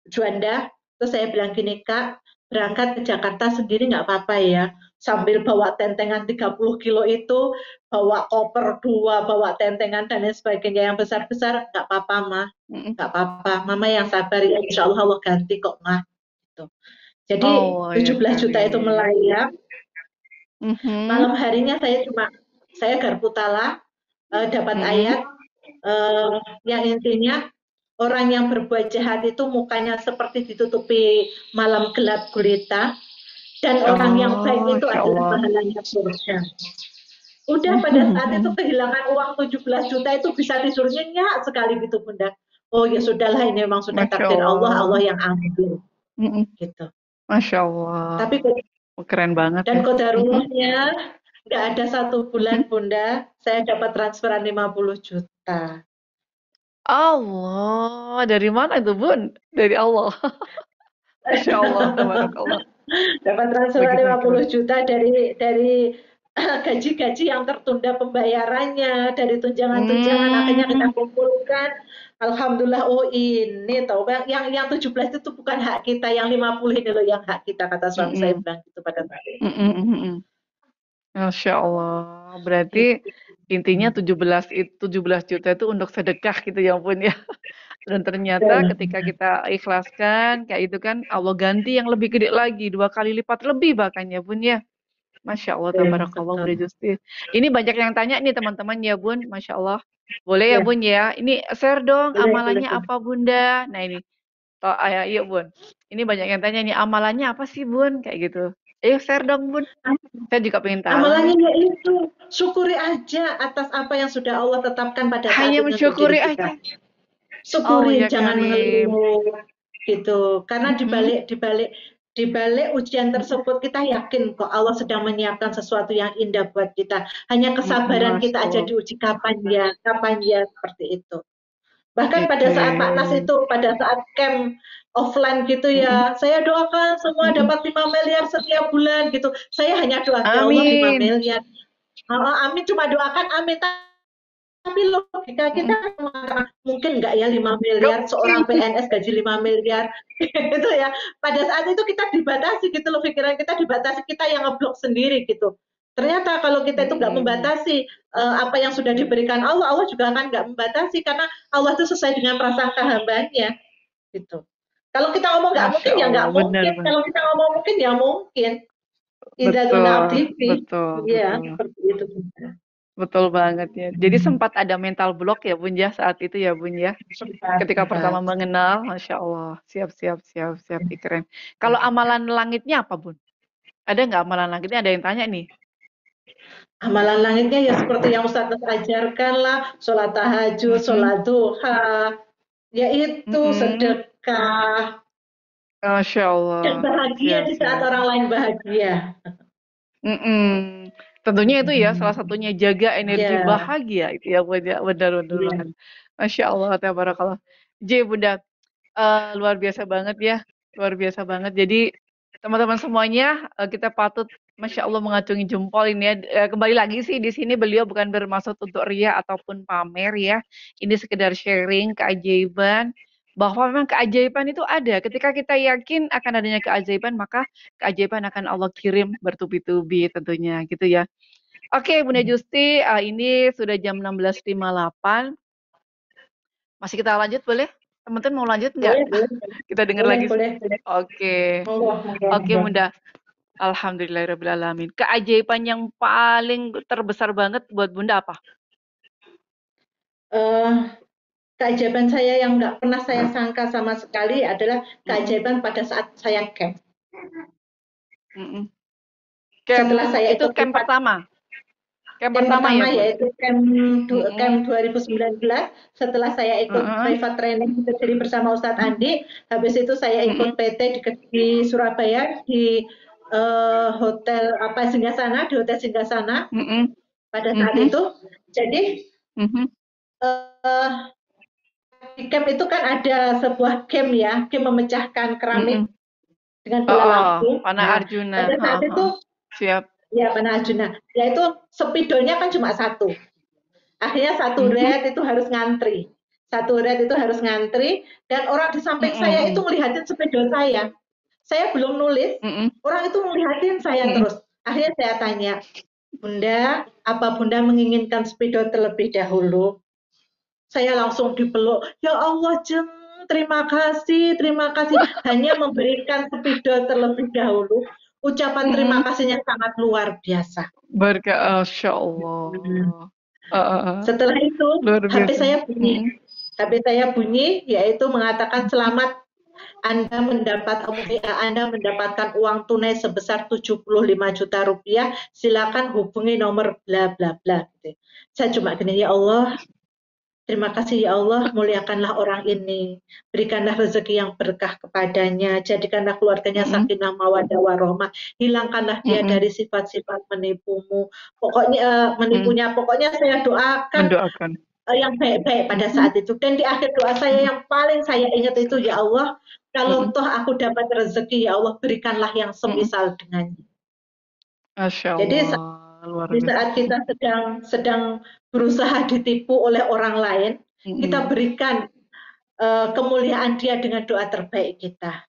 Juanda. Terus saya bilang gini, Kak, berangkat ke Jakarta sendiri nggak apa-apa ya. Sambil bawa tentengan 30 kilo itu, bawa koper 2, bawa tentengan dan lain sebagainya yang besar-besar, nggak apa-apa, Ma. Nggak apa-apa. Mama yang sabar ya, insya Allah Allah ganti kok, Ma. Gitu. Jadi Oh, ya 17 juta itu kali. melayang. Mhm. Malam harinya saya garpu tala, dapat ayat yang intinya orang yang berbuat jahat itu mukanya seperti ditutupi malam gelap gulita, dan orang yang baik itu Masya adalah Allah. pahalanya surga. Udah pada saat itu kehilangan uang 17 juta itu bisa tidur nyenyak sekali gitu, Bunda. Oh ya sudahlah, ini memang sudah Masya takdir Allah, Allah. Allah yang ambil. Mm-mm. Gitu. Masya Allah. Tapi Keren banget dan ya. qadarullah-nya nggak ada 1 bulan, Bunda, saya dapat transferan 50 juta. Allah, dari mana itu, Bun? Dari Allah. Masya Allah, tabarakallah. Dapat transferan Begitu 50 keren. juta dari gaji-gaji yang tertunda pembayarannya, dari tunjangan-tunjangan akhirnya kita kumpulkan. Alhamdulillah, oh ini tahu Bang, yang 17 itu bukan hak kita, yang 50 ini loh yang hak kita, kata suami saya bilang gitu pada saat itu. Masya Allah. Berarti intinya 17 juta itu untuk sedekah gitu ya Bun ya. Dan ternyata ketika kita ikhlaskan kayak itu kan Allah ganti yang lebih gede lagi, 2 kali lipat lebih bahkan ya Bun ya. Masya Allah, tabarakallah, Bunda Justi. Ini banyak yang tanya nih teman-teman ya Bun, Masya Allah. Boleh ya Ya. Bun ya? Ini share dong Boleh, amalannya boleh. apa Bunda? Nah ini, yuk Bun. Ini banyak yang tanya nih, amalannya apa sih Bun? Kayak gitu. Ayo share dong Bun. Saya juga pengen tahu Amalannya nih. yaitu syukuri aja atas apa yang sudah Allah tetapkan pada saat Hanya itu untuk mensyukuri diri kita. aja. Syukuri, ya jangan Karim. mengeluh gitu. Karena di balik ujian tersebut kita yakin kok Allah sedang menyiapkan sesuatu yang indah buat kita. Hanya kesabaran Masya kita aja Allah. diuji kapan ya seperti itu. Bahkan pada saat Pak Nas itu, pada saat camp offline gitu ya, saya doakan semua dapat 5 miliar setiap bulan gitu. Saya hanya doa, ya Allah 5 Amin. miliar. Amin, cuma doakan amin. Tapi logika kita mungkin nggak ya 5 miliar, seorang PNS gaji 5 miliar gitu ya. Pada saat itu kita dibatasi gitu loh, pikiran kita dibatasi, kita yang ngeblok sendiri gitu. Ternyata kalau kita itu nggak membatasi apa yang sudah diberikan Allah, Allah juga akan nggak membatasi, karena Allah itu sesuai dengan prasangka hambanya gitu. Kalau kita ngomong nggak mungkin ya nggak mungkin, kalau kita ngomong mungkin ya mungkin. Betul. Iya, seperti itu. Betul banget ya. Jadi sempat ada mental block ya Bun ya saat itu ya Bun ya. Ketika pertama mengenal, Masya Allah. Siap. Keren. Kalau amalan langitnya apa Bun? Ada nggak amalan langitnya? Ada yang tanya nih. Amalan langitnya ya seperti yang Ustaz ajarkan lah, sholat tahajud, sholat duha, yaitu sedekah. Masya Allah. Dan bahagia di saat orang lain bahagia. Tentunya itu ya salah satunya jaga energi bahagia itu ya Bunda. Benar banget. Masya Allah, tabarakallah. Bunda, luar biasa banget ya. Luar biasa banget. Jadi teman-teman semuanya kita patut Masya Allah mengacungi jempol ini ya. Kembali lagi sih di sini beliau bukan bermaksud untuk ria ataupun pamer ya. Ini sekedar sharing keajaiban bahwa memang keajaiban itu ada. Ketika kita yakin akan adanya keajaiban, maka keajaiban akan Allah kirim bertubi-tubi tentunya gitu ya. Oke, Bunda Justi, ini sudah jam 16.58. Masih kita lanjut boleh? Teman-teman mau lanjut nggak? Kita dengar lagi. Boleh. Oke, Bunda. Alhamdulillahirrahmanirrahim. Keajaiban yang paling terbesar banget buat Bunda apa? Keajaiban saya yang nggak pernah saya sangka sama sekali adalah keajaiban pada saat saya camp. Setelah saya itu camp pertama. Camp pertama ya, yaitu camp 2019. Setelah saya ikut private training jadi bersama Ustadz Andi, habis itu saya ikut PT di Surabaya di hotel Singgasana, di hotel Singgasana. Pada saat itu, jadi di camp itu kan ada sebuah game ya, game memecahkan keramik. dengan Oh, bola oh, lampu. panah Nah, Arjuna. pada saat itu Siap. ya panah Arjuna, yaitu spidolnya kan cuma satu. Akhirnya satu red itu harus ngantri. Satu red itu harus ngantri dan orang di samping saya itu ngelihatin spidol saya. Saya belum nulis, orang itu ngelihatin saya terus. Akhirnya saya tanya, Bunda, apa Bunda menginginkan spidol terlebih dahulu? Saya langsung dipeluk, ya Allah Jeng, terima kasih, hanya memberikan spidol terlebih dahulu. Ucapan terima kasihnya sangat luar biasa. Masya Allah. Setelah itu Luar HP biasa. saya bunyi. HP saya bunyi yaitu mengatakan selamat Anda mendapatkan uang tunai sebesar 75 juta rupiah. Silakan hubungi nomor bla bla bla. Gitu. Saya cuma gini, ya Allah, terima kasih ya Allah, muliakanlah orang ini, berikanlah rezeki yang berkah kepadanya, jadikanlah keluarganya sakinah mawaddah warahmah, hilangkanlah dia dari sifat-sifat menipumu. Pokoknya menipunya, pokoknya saya doakan Mendoakan. yang baik-baik pada saat itu. Dan di akhir doa saya yang paling saya ingat itu, ya Allah, kalau toh aku dapat rezeki, ya Allah berikanlah yang semisal dengannya. Masya Jadi Allah. Luar di biasa. saat kita sedang berusaha ditipu oleh orang lain, kita berikan kemuliaan dia dengan doa terbaik kita.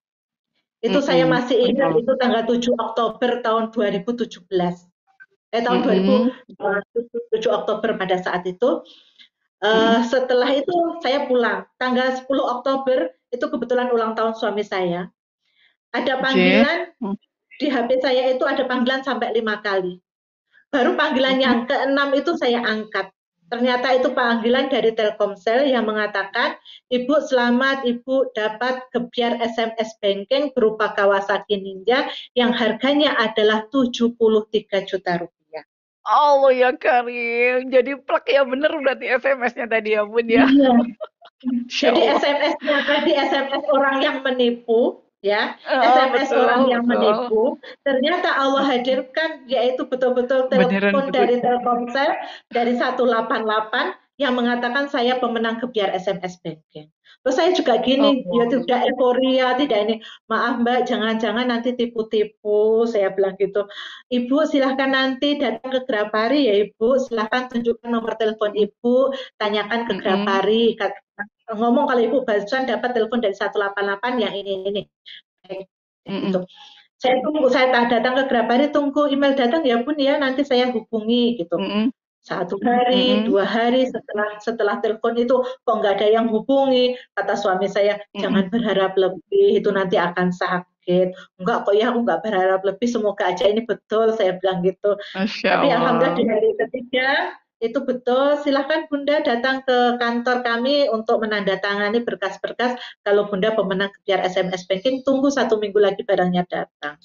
Itu saya masih ingat, itu tanggal 7 Oktober tahun 2017. Tahun 2007 Oktober pada saat itu. Setelah itu saya pulang. Tanggal 10 Oktober itu kebetulan ulang tahun suami saya. Ada panggilan di HP saya itu ada panggilan sampai 5 kali. Baru panggilan yang ke-6 itu saya angkat. Ternyata itu panggilan dari Telkomsel yang mengatakan, Ibu selamat, Ibu dapat gebyar SMS banking berupa Kawasaki Ninja yang harganya adalah 73 juta rupiah. Allah ya Karim, jadi plek ya bener berarti SMS-nya tadi ya Bun ya. Iya. Jadi SMS-nya tadi SMS orang yang menipu, ya, SMS betul, orang yang menipu. Ternyata Allah hadirkan yaitu betul-betul telepon dari Telkomsel dari 188 yang mengatakan saya pemenang gebyar SMS banking. Terus saya juga gini, ya tidak euforia, tidak ini. Maaf Mbak, jangan-jangan nanti tipu-tipu, saya bilang gitu. Ibu silahkan nanti datang ke Grapari ya Ibu, silahkan tunjukkan nomor telepon Ibu, tanyakan ke Grapari. Ngomong kalau Ibu barusan dapat telepon dari 188 yang ini. Gitu. Saya tunggu, saya datang ke Grapari, tunggu email datang ya Bun ya, nanti saya hubungi gitu. 1 hari, 2 hari setelah telepon itu kok nggak ada yang hubungi, kata suami saya, jangan berharap lebih, itu nanti akan sakit. Enggak kok ya, aku nggak berharap lebih, semoga aja ini betul, saya bilang gitu. Tapi alhamdulillah di hari ketiga itu betul, silahkan Bunda datang ke kantor kami untuk menandatangani berkas-berkas. Kalau Bunda pemenang gebyar SMS banking, tunggu 1 minggu lagi barangnya datang.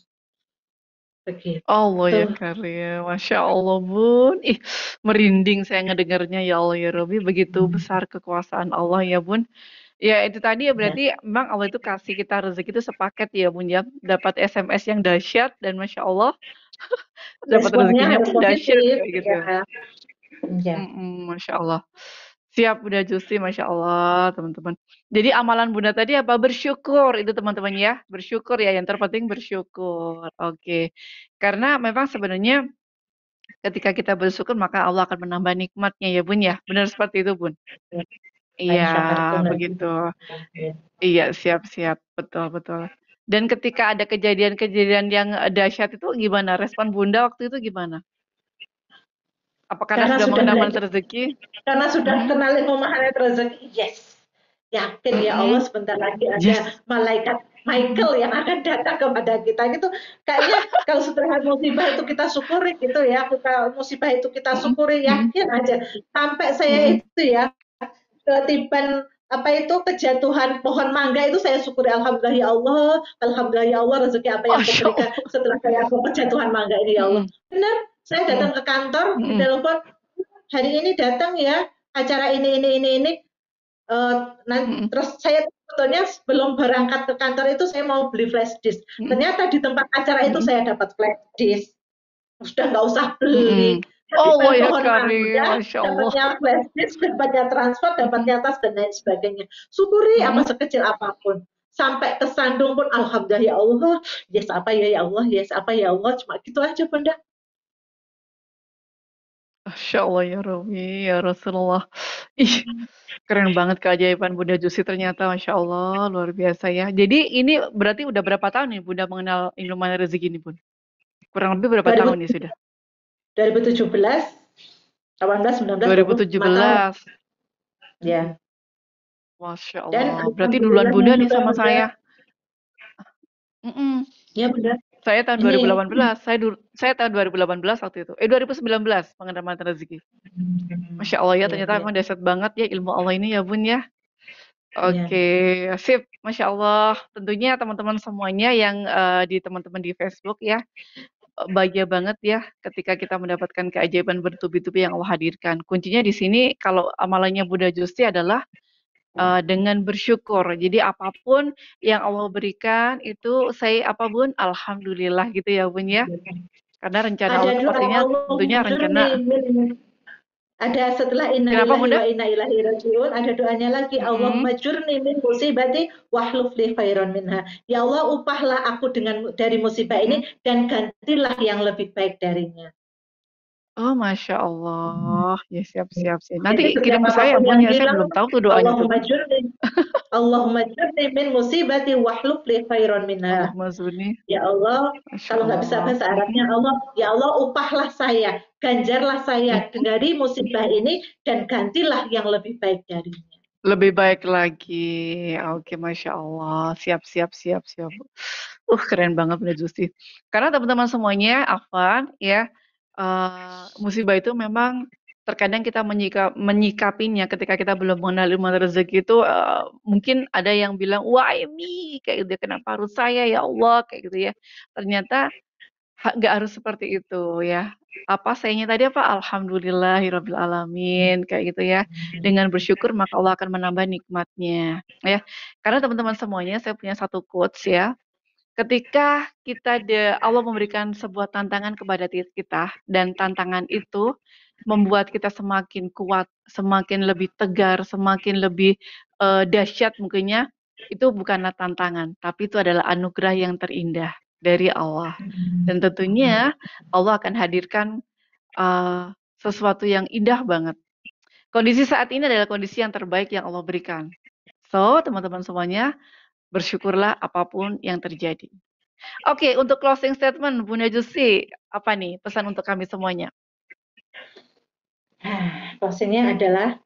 Begitu. Allah ya Karim, Masya Allah Bun. Ih, merinding saya ngedengarnya ya Allah ya Robi. Begitu besar kekuasaan Allah ya Bun. Ya itu tadi ya berarti memang Allah itu kasih kita rezeki itu sepaket ya Bun ya. Dapat SMS yang dahsyat dan Masya Allah dapat rezekinya pun dahsyat kayak gitu. Ya. Masya Allah. Siap Bunda Justi, Masya Allah teman-teman. Jadi amalan Bunda tadi apa? Bersyukur itu teman-teman ya. Bersyukur ya, yang terpenting bersyukur. Oke. Karena memang sebenarnya ketika kita bersyukur maka Allah akan menambah nikmatnya ya Bun ya. Benar seperti itu Bun? Iya, begitu. Iya, siap-siap. Betul-betul. Dan ketika ada kejadian-kejadian yang dahsyat itu gimana? Respon Bunda waktu itu gimana? Apakah karena sudah mengenal rezeki? Karena sudah kenal ilmu magnet rezeki, yes. Yakin ya Allah sebentar lagi ada malaikat Michael yang akan datang kepada kita gitu. Kayaknya kalau setelah musibah itu kita syukuri gitu ya. Kalau musibah itu kita syukuri, yakin aja. Sampai saya itu ya ketiban kejatuhan pohon mangga itu saya syukuri, alhamdulillah ya Allah rezeki apa yang diberikan setelah saya kejatuhan mangga ini ya Allah. Benar, saya datang ke kantor, telepon hari ini datang ya acara ini. Terus saya sebetulnya sebelum berangkat ke kantor itu saya mau beli flash disk. Ternyata di tempat acara itu saya dapat flash disk. Sudah nggak usah beli. Oh ya Karim, Masya Allah. Dapatnya flash disk, dapatnya transport, dapatnya tas dan lain sebagainya. Syukuri apa sekecil apapun. sampai kesandung pun alhamdulillah ya Allah, yes apa ya Allah, yes apa ya Allah, cuma gitu aja Bunda. Masya Allah ya Robi, ya Rasulullah. Ih, keren banget keajaiban Bunda Jusi ternyata, Masya Allah, luar biasa ya. Jadi ini berarti udah berapa tahun nih Bunda mengenal ilmu mana rezeki ini Bun? Kurang lebih berapa tahun nih sudah? 2017, 18, 19, 20, 5 tahun. 2017. Ya. Masya Dan Allah. Berarti duluan Bunda nih sama saya. Ya Bunda. Saya tahun Ini 2018. Saya tahun 2018 waktu itu. 2019 pengenalan rezeki. Masya Allah ya, ternyata emang dahsyat banget ya ilmu Allah ini ya Bun ya. Oke, sip. Masya Allah. Tentunya teman-teman semuanya yang di teman-teman di Facebook ya, bahagia banget ya ketika kita mendapatkan keajaiban bertubi-tubi yang Allah hadirkan. Kuncinya di sini kalau amalannya Bunda Justi adalah dengan bersyukur. Jadi apapun yang Allah berikan itu saya apa Bun? Alhamdulillah gitu ya Bun ya. Karena rencana Allah sepertinya tentunya rencana. Ada setelah innalillahi wa inna ilaihi rajiun, ada doanya lagi, Allahumma jurni min musibati wahluf li khairan minha. Ya Allah, upahlah aku dari musibah ini dan gantilah yang lebih baik darinya. Oh, Masya Allah. Ya siap. Nanti kirim ke saya Bun ya, saya belum tahu tuh doanya tuh. Allahumma jurni min musibati wahluf li khairan minha. Ya Allah, kalau nggak bisa bahasa Arabnya Allah, ya Allah upahlah saya, ganjarlah saya dari musibah ini dan gantilah yang lebih baik darinya. Lebih baik lagi. Oke, Masya Allah. Siap. Keren banget Bunda Justi. Karena teman-teman semuanya, Afwan ya, musibah itu memang terkadang kita menyikapinya ketika kita belum mengenal ilmu rezeki itu mungkin ada yang bilang wah ini kayak gitu kenapa harus saya ya Allah kayak gitu ya. Ternyata nggak harus seperti itu ya. Apa sayangnya tadi apa alhamdulillahirabbil alamin kayak gitu ya. Dengan bersyukur maka Allah akan menambah nikmatnya ya. Karena teman-teman semuanya saya punya satu quotes ya. Ketika Allah memberikan sebuah tantangan kepada kita dan tantangan itu membuat kita semakin kuat, semakin lebih tegar, semakin lebih dahsyat mungkinnya, itu bukanlah tantangan, tapi itu adalah anugerah yang terindah dari Allah. Dan tentunya Allah akan hadirkan sesuatu yang indah banget. Kondisi saat ini adalah kondisi yang terbaik yang Allah berikan. So, teman-teman semuanya, bersyukurlah apapun yang terjadi. Oke, untuk closing statement, Bunda Jusi, apa nih pesan untuk kami semuanya? Closingnya adalah,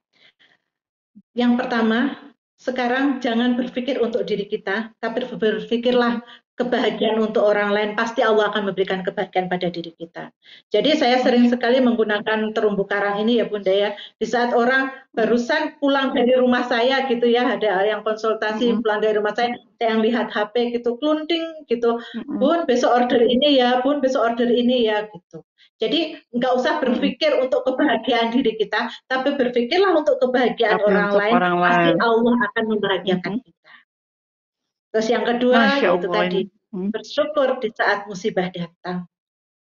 yang pertama, sekarang jangan berpikir untuk diri kita, tapi berpikirlah kebahagiaan untuk orang lain, pasti Allah akan memberikan kebahagiaan pada diri kita. Jadi saya sering sekali menggunakan terumbu karang ini ya Bunda ya, di saat orang barusan pulang dari rumah saya gitu ya, ada yang konsultasi pulang dari rumah saya yang lihat HP gitu, klunting gitu, Bun besok order ini ya, Bun besok order ini ya gitu. Jadi nggak usah berpikir untuk kebahagiaan diri kita, tapi berpikirlah untuk kebahagiaan orang lain, pasti Allah akan membahagiakan kita. Terus yang kedua itu tadi, bersyukur di saat musibah datang.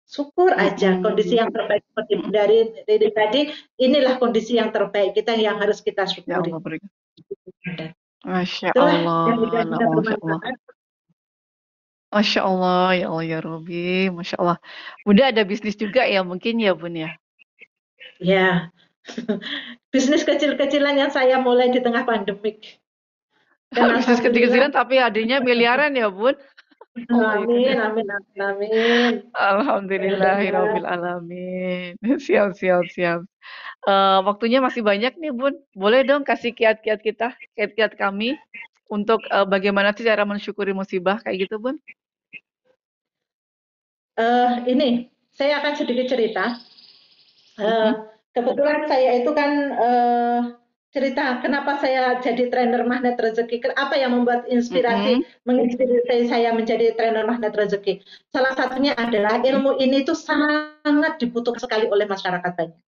Syukur aja kondisi yang terbaik seperti dari tadi, inilah kondisi yang terbaik kita yang harus kita syukuri. Masya Allah. Masya Allah, ya Allah ya Robi, Masya Allah. Bunda ada bisnis juga ya mungkin ya Bun ya? Ya, bisnis kecil-kecilan yang saya mulai di tengah pandemik. Bisnis kecil-kecilan tapi hadirnya miliaran ya Bun? Amin. Alhamdulillahirabbil alamin. Siap. Waktunya masih banyak nih Bun. Boleh dong kasih kiat-kiat kami untuk bagaimana sih cara mensyukuri musibah kayak gitu Bun? Ini saya akan sedikit cerita. Kebetulan saya itu kan cerita kenapa saya jadi trainer magnet rezeki. Apa yang membuat menginspirasi saya menjadi trainer magnet rezeki? Salah satunya adalah ilmu ini tuh sangat dibutuhkan sekali oleh masyarakat banyak.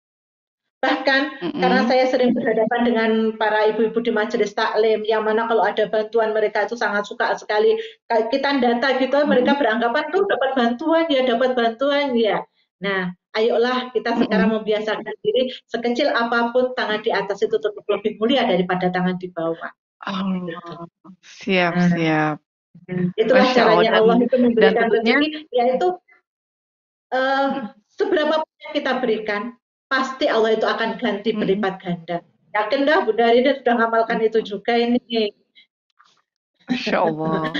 Bahkan karena saya sering berhadapan dengan para ibu-ibu di majelis taklim, yang mana kalau ada bantuan mereka itu sangat suka sekali. Kita data gitu, mereka beranggapan tuh dapat bantuan ya. Nah, ayolah kita sekarang membiasakan diri, sekecil apapun tangan di atas itu tetap lebih mulia daripada tangan di bawah. gitu. Oh, siap, Nah, siap. itulah Masya Allah caranya Allah itu dan memberikan tentunya rezeki, yaitu eh, mm, seberapa pun yang kita berikan, pasti Allah itu akan ganti mm, berlipat ganda. Yakin dah Bunda Rina sudah ngamalkan mm, itu juga ini. Masya Allah,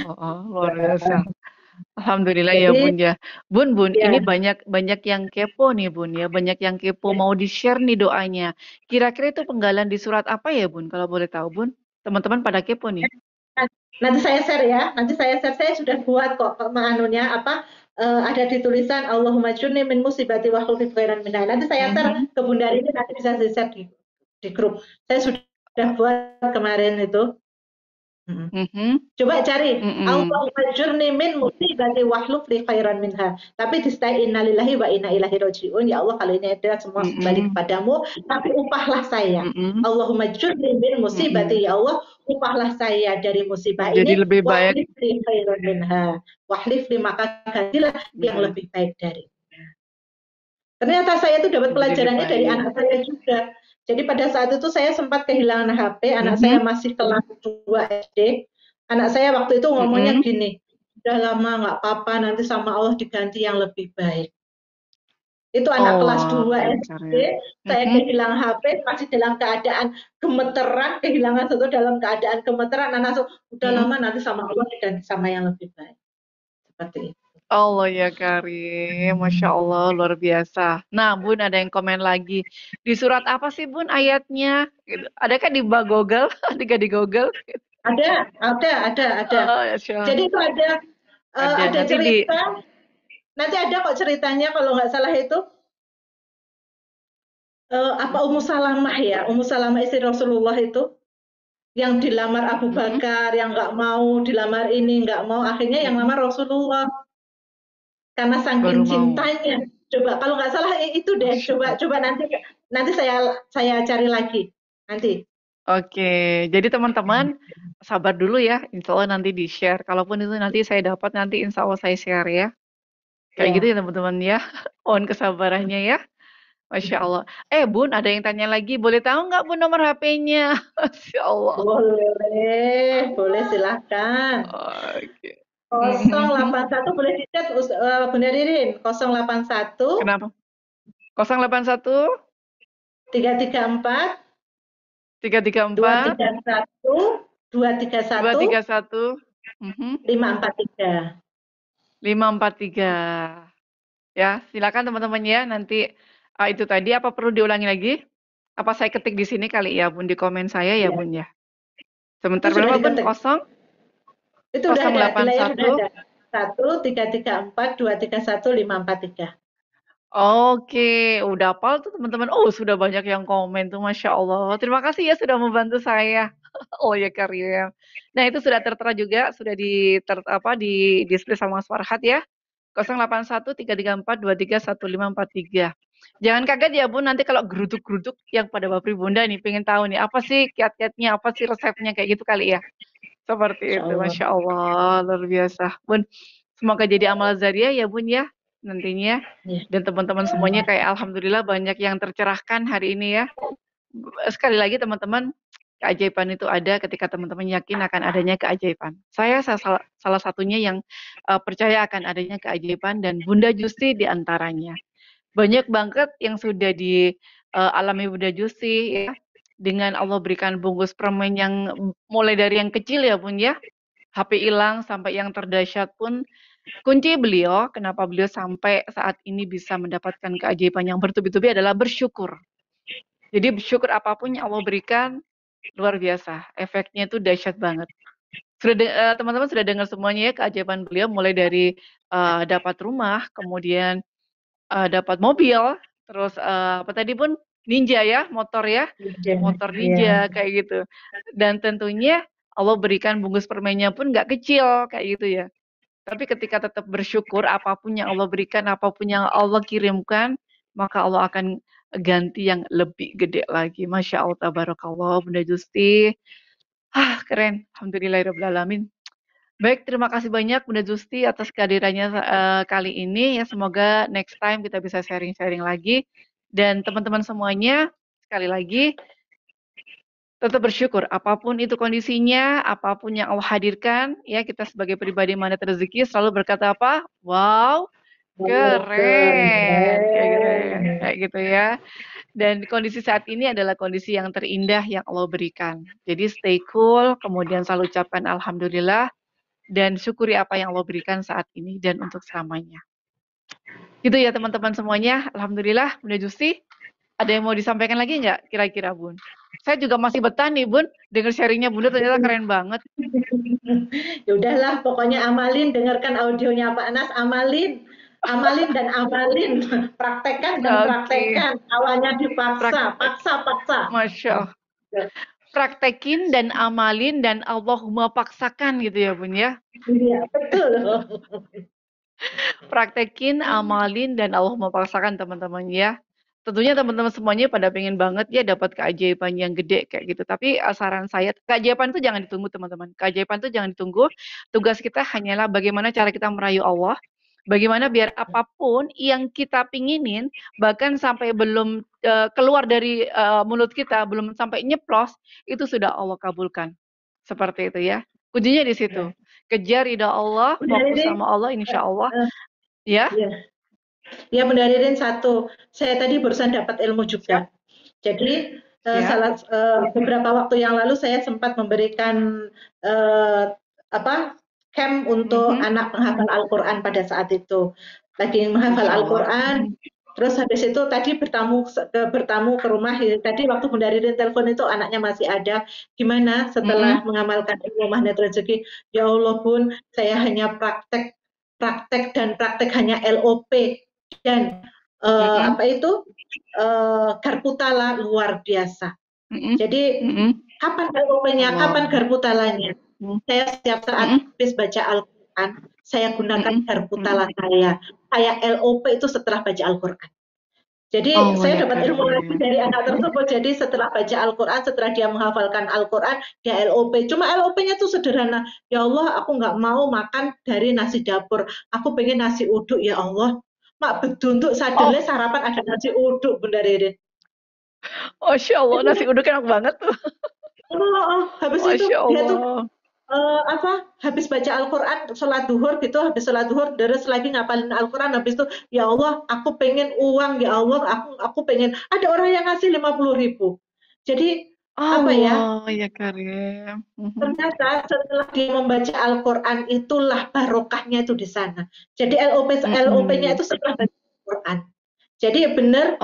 luar biasa. Alhamdulillah ya Jadi Bun ya. Bun, ya ini banyak banyak yang kepo nih Bun ya, banyak yang kepo mau di-share nih doanya. Kira-kira itu penggalan di surat apa ya Bun? Kalau boleh tahu Bun, teman-teman pada kepo nih. nanti saya share ya, nanti saya share, saya sudah buat kok anunya apa, ada di tulisan Allahumma jurni min musibati wa khulfi khairan minha. Nanti saya share Mhm, ke Bunda Rini, nanti bisa saya share di grup. Saya sudah buat kemarin itu. Mm. mhm, Coba cari mhm, Allahumma jurni min musibati wahluf li khairan minha. Tapi di stay innalillahi wa inna ilaihi rajiun. Ya Allah, kalau ini ada semua kembali mhm, kepadamu, tapi upahlah saya. mhm, Allahumma jurni min mhm. musibati, ya Allah, upahlah saya dari musibah Jadi ini, lebih baik wahlif li khairan minha. Wahlif li, maka gantilah yang ya, lebih baik dari. Ternyata saya itu dapat jadi lebih pelajarannya dari baik. anak saya juga. Jadi pada saat itu saya sempat kehilangan HP, anak saya Mhm, masih kelas 2 SD. Anak saya waktu itu ngomongnya mhm. gini, udah lama nggak apa-apa, nanti sama Allah diganti yang lebih baik. Itu anak kelas Oh, 2 ya SD, karya. saya Mhm, kehilangan HP, masih dalam keadaan gemeteran, kehilangan satu dalam keadaan gemeteran, anak langsung, udah mhm. lama nanti sama Allah diganti sama yang lebih baik. Seperti itu. Allah ya Karim, Masya Allah luar biasa. Nah Bun ada yang komen lagi. Di surat apa sih Bun ayatnya? Gitu. Adakah di Google? Adakah di Google? Ada. Oh, ya Syah. Jadi itu Ada. ada Nanti di cerita, nanti ada kok ceritanya kalau nggak salah itu apa Ummu Salamah ya, Ummu Salamah istri Rasulullah itu yang dilamar Abu Mhm, Bakar, yang nggak mau dilamar ini, nggak mau, akhirnya yang mhm. lamar Rasulullah karena saking Baru mau. cintanya. Coba kalau nggak salah itu deh, Masya coba Allah. coba nanti nanti saya cari lagi nanti. Oke, jadi teman-teman sabar dulu ya. Insya Allah nanti di-share. Kalaupun itu nanti saya dapat, nanti insya Allah saya share ya. Kayak gitu Ya. ya teman-teman ya. Mohon kesabarannya ya. Masya Allah. Bun, ada yang tanya lagi. Boleh tahu nggak Bun nomor HP-nya? Masya Allah. Boleh silahkan. Oke. Mhm. 081 boleh di-chat Bunda Ririn, 081 Kenapa? 081 334 334 231 231 231 mhm, 543. 543. Ya, silakan teman-teman ya. Nanti itu tadi apa perlu diulangi lagi? Apa saya ketik di sini kali ya Bun di komen saya ya Ya, Bun ya. itu Sebentar sudah berapa Bun? diketik. Itu udah ada, di layar udah 081. ada. 1 334 231 543. Oke, udah hafal tuh teman-teman. Oh, sudah banyak yang komen tuh, Masya Allah. Terima kasih ya sudah membantu saya. Oh ya Karim. Nah itu sudah tertera juga, sudah di display sama Mas Farhat ya. 081 334 23 1543. Jangan kaget ya Bun, nanti kalau geruduk-geruduk yang pada Bapri Bunda nih, pengen tahu nih, apa sih kiat-kiatnya, apa sih resepnya, kayak gitu kali ya. Seperti Insya itu, Allah. Masya Allah, luar biasa. Bun, semoga jadi amal zariah ya Bun ya, nantinya. Ya. Dan teman-teman semuanya kayak Alhamdulillah banyak yang tercerahkan hari ini ya. Sekali lagi teman-teman, keajaiban itu ada ketika teman-teman yakin akan adanya keajaiban. Saya salah satunya yang percaya akan adanya keajaiban dan Bunda Justi di antaranya. Banyak banget yang sudah dialami Bunda Justi ya, dengan Allah berikan bungkus permen yang mulai dari yang kecil ya Bun ya, HP hilang sampai yang terdahsyat pun kunci beliau, kenapa beliau sampai saat ini bisa mendapatkan keajaiban yang bertubi-tubi adalah bersyukur. Jadi bersyukur apapun yang Allah berikan luar biasa, efeknya itu dahsyat banget. Teman-teman sudah dengar semuanya ya keajaiban beliau mulai dari dapat rumah, kemudian dapat mobil, terus apa tadi pun Ninja ya, motor ya, motor Ya. Ninja kayak gitu. Dan tentunya Allah berikan bungkus permennya pun nggak kecil kayak gitu ya. Tapi ketika tetap bersyukur apapun yang Allah berikan, apapun yang Allah kirimkan, maka Allah akan ganti yang lebih gede lagi. Masya Allah, tabarakallah, Bunda Justi. Keren. Alhamdulillahirrahmanirrahim. Baik, terima kasih banyak Bunda Justi atas kehadirannya kali ini. Ya, semoga next time kita bisa sharing-sharing lagi. Dan teman-teman semuanya, sekali lagi, tetap bersyukur apapun itu kondisinya, apapun yang Allah hadirkan, ya kita sebagai pribadi magnet rezeki selalu berkata apa? Wow, keren, kayak gitu ya. Dan kondisi saat ini adalah kondisi yang terindah yang Allah berikan. Jadi stay cool, kemudian selalu ucapkan alhamdulillah dan syukuri apa yang Allah berikan saat ini dan untuk selamanya. Gitu ya teman-teman semuanya. Alhamdulillah, Bunda Justi. Ada yang mau disampaikan lagi nggak kira-kira Bun? Saya juga masih betah nih Bun, dengar sharingnya Bunda ternyata keren banget. Ya udahlah, pokoknya amalin, dengarkan audionya Pak Anas, amalin dan amalin, praktekkan dan praktekkan. Awalnya dipaksa, paksa. Masya Allah. Praktekin dan amalin dan Allahumma paksakan gitu ya Bun ya? Iya, betul. Praktekin, amalin dan Allahumma paksakan teman-teman ya. Tentunya teman-teman semuanya pada pengen banget ya dapat keajaiban yang gede kayak gitu. Tapi saran saya, keajaiban itu jangan ditunggu teman-teman. Keajaiban itu jangan ditunggu. Tugas kita hanyalah bagaimana cara kita merayu Allah. Bagaimana biar apapun yang kita pinginin, bahkan sampai belum keluar dari mulut kita, belum sampai nyeplos, itu sudah Allah kabulkan. Seperti itu ya. Kuncinya di situ. Kejar ridha Allah, fokus sama Allah, insya Allah. Ya. Ya Bunda Ririn, satu, saya tadi barusan dapat ilmu juga. Jadi beberapa waktu yang lalu saya sempat memberikan camp untuk anak penghafal Al-Quran pada saat itu. Lagi menghafal Al-Quran, terus habis itu tadi bertamu ke rumah. Tadi waktu Bunda Ririn telepon itu anaknya masih ada. Gimana setelah mengamalkan ilmu magnet rezeki? Ya Allah Bun, saya hanya praktek hanya LOP. Dan Garputala luar biasa. Jadi kapan LOP-nya, kapan Garputalanya? Saya setiap saat habis baca Al-Quran, saya gunakan Garputala saya. Saya LOP itu setelah baca Al-Quran. Jadi saya dapat ilmu lagi dari anak tersebut. Jadi setelah baca Al-Quran, setelah dia menghafalkan Al-Quran, dia LOP. Cuma LOP-nya tuh sederhana. Ya Allah, aku nggak mau makan dari nasi dapur. Aku pengen nasi uduk, ya Allah. Mak bedunduk sadele sarapan ada nasi uduk Bunda Ririn. Masya Allah, nasi uduk enak banget tuh. Habis itu dia tuh habis baca Al-Quran, sholat duhur gitu, habis sholat duhur terus lagi ngapalin Al-Quran, habis itu ya Allah aku pengen uang, ya Allah aku pengen, ada orang yang ngasih 50.000. Jadi ya karim. Ternyata setelah dia membaca Al-Quran itulah barokahnya itu di sana. Jadi LOP-nya itu setelah baca Al-Quran. Jadi benar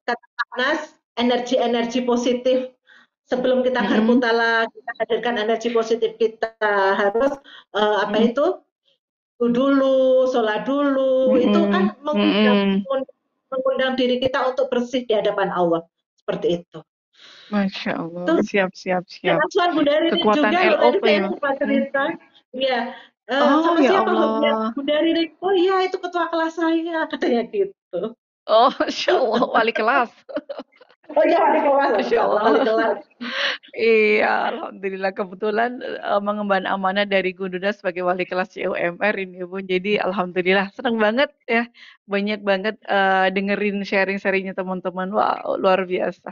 kata Anas, energi-energi positif sebelum kita Garputala, kita hadirkan energi positif kita harus dulu, sholat dulu, itu kan mengundang diri kita untuk bersih di hadapan Allah. Seperti itu. Masya Allah, siap. Kekuatan juga, LOP ya. Iya. Sama siapa Bunda Ririn? Oh iya, itu ketua kelas saya, katanya gitu. Oh, Masya Allah, wali kelas. Oh iya, wali kelas. Masya Allah. Wali kelas. Iya, alhamdulillah kebetulan mengemban amanah dari Gunduna sebagai wali kelas CUMR ini Bun. Jadi alhamdulillah senang banget ya, banyak banget dengerin sharing-sharingnya teman-teman. Wow, luar biasa.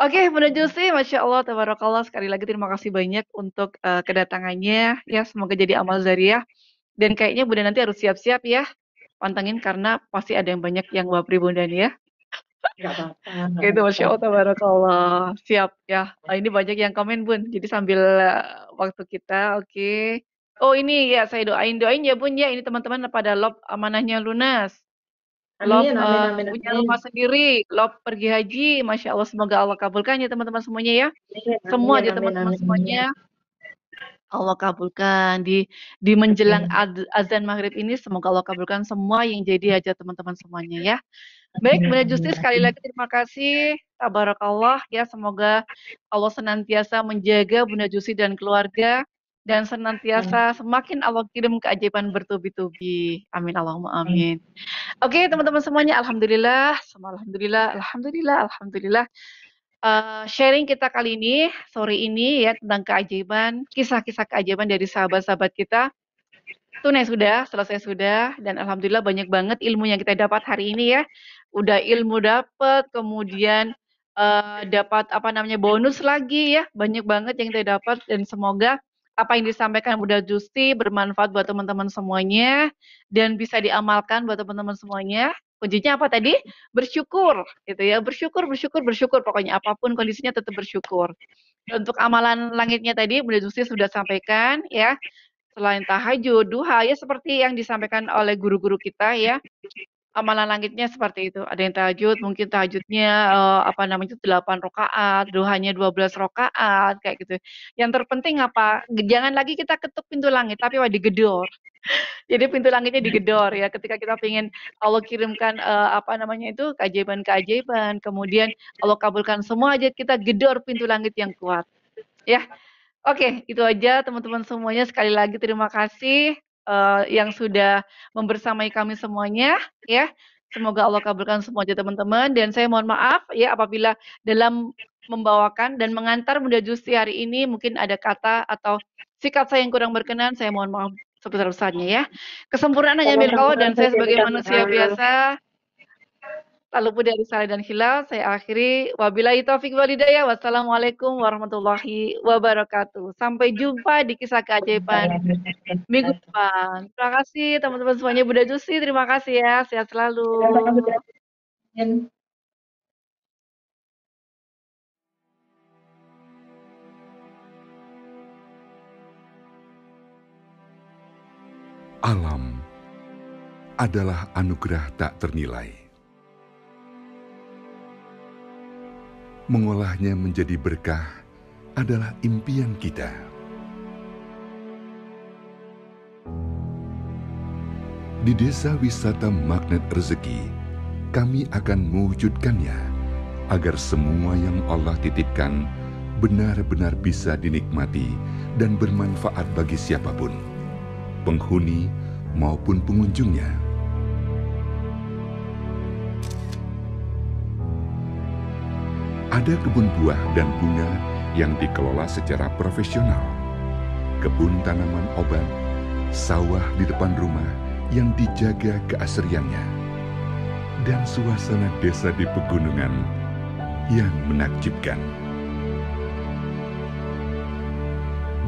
Oke, Bunda Justi, Masya Allah, tabarakallah. Sekali lagi terima kasih banyak untuk kedatangannya. Ya, semoga jadi amal zariah. Dan kayaknya Bunda nanti harus siap-siap ya, pantengin karena pasti ada yang banyak yang wapri Bunda nih ya. Gitu, Masya Allah, tabarakallah. Siap ya. Ini banyak yang komen Bun, jadi sambil waktu kita, oke. Oh ini ya, saya doain ya Bun ya, ini teman-teman pada lob amanahnya lunas. Lob punya rumah sendiri, lob pergi haji, Masya Allah, semoga Allah kabulkan ya teman-teman semuanya ya. Semua aja teman-teman semuanya Allah kabulkan di menjelang azan maghrib ini, semoga Allah kabulkan semua yang jadi hajat teman-teman semuanya ya. Baik, Bunda Justi, sekali lagi terima kasih, tabarakallah ya, semoga Allah senantiasa menjaga Bunda Justi dan keluarga dan senantiasa semakin Allah kirim keajaiban bertubi-tubi. Amin Allahumma amin. Oke, teman-teman semuanya, alhamdulillah. Sharing kita kali ini, sore ini ya, tentang keajaiban, kisah-kisah keajaiban dari sahabat-sahabat kita. Tunai sudah, selesai sudah, dan alhamdulillah banyak banget ilmu yang kita dapat hari ini ya. Udah ilmu dapat, kemudian dapat bonus lagi ya. Banyak banget yang kita dapat dan semoga apa yang disampaikan Bunda Justi bermanfaat buat teman-teman semuanya dan bisa diamalkan buat teman-teman semuanya. Kuncinya apa tadi? Bersyukur gitu ya. Bersyukur, bersyukur, bersyukur. Pokoknya apapun kondisinya tetap bersyukur. Untuk amalan langitnya tadi Bunda Justi sudah sampaikan ya. Selain tahajud, duha ya seperti yang disampaikan oleh guru-guru kita ya. Amalan langitnya seperti itu. Ada yang tahajud, mungkin tahajudnya 8 rakaat, duhanya 12 rakaat kayak gitu. Yang terpenting apa? Jangan lagi kita ketuk pintu langit, tapi digedor. Jadi pintu langitnya digedor ya. Ketika kita ingin Allah kirimkan keajaiban-keajaiban, kemudian Allah kabulkan semua aja, kita gedor pintu langit yang kuat. Ya. Oke, itu aja teman-teman semuanya. Sekali lagi terima kasih yang sudah membersamai kami semuanya ya. Semoga Allah kabulkan semua aja teman-teman dan saya mohon maaf ya apabila dalam membawakan dan mengantar Bunda Justi hari ini mungkin ada kata atau sikap saya yang kurang berkenan, saya mohon maaf sebesar-besarnya ya. Kesempurnaan hanya milik Allah dan saya sebagai manusia biasa tak luput dari salah dan khilaf. Saya akhiri. Wabillahi taufiq wal hidayah. Wassalamualaikum warahmatullahi wabarakatuh. Sampai jumpa di kisah keajaiban minggu depan. Terima kasih teman-teman semuanya. Bunda Justi, terima kasih ya. Sehat selalu. Alam adalah anugerah tak ternilai. Mengolahnya menjadi berkah adalah impian kita. Di Desa Wisata Magnet Rezeki, kami akan mewujudkannya agar semua yang Allah titipkan benar-benar bisa dinikmati dan bermanfaat bagi siapapun, penghuni maupun pengunjungnya. Ada kebun buah dan bunga yang dikelola secara profesional, kebun tanaman obat, sawah di depan rumah yang dijaga keasriannya, dan suasana desa di pegunungan yang menakjubkan.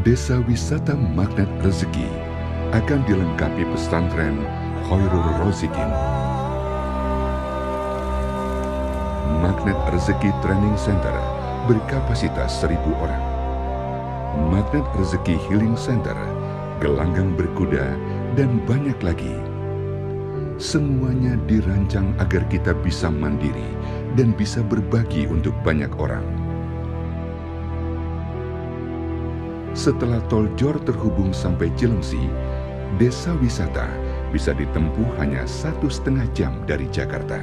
Desa Wisata Magnet Rezeki akan dilengkapi pesantren Khairul Rozikin, Magnet Rezeki Training Center berkapasitas 1.000 orang, Magnet Rezeki Healing Center, gelanggang berkuda, dan banyak lagi. Semuanya dirancang agar kita bisa mandiri dan bisa berbagi untuk banyak orang. Setelah tol Jor terhubung sampai Cilengsi, desa wisata bisa ditempuh hanya 1,5 jam dari Jakarta.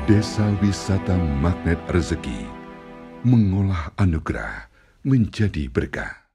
Desa Wisata Magnet Rezeki mengolah anugerah menjadi berkah.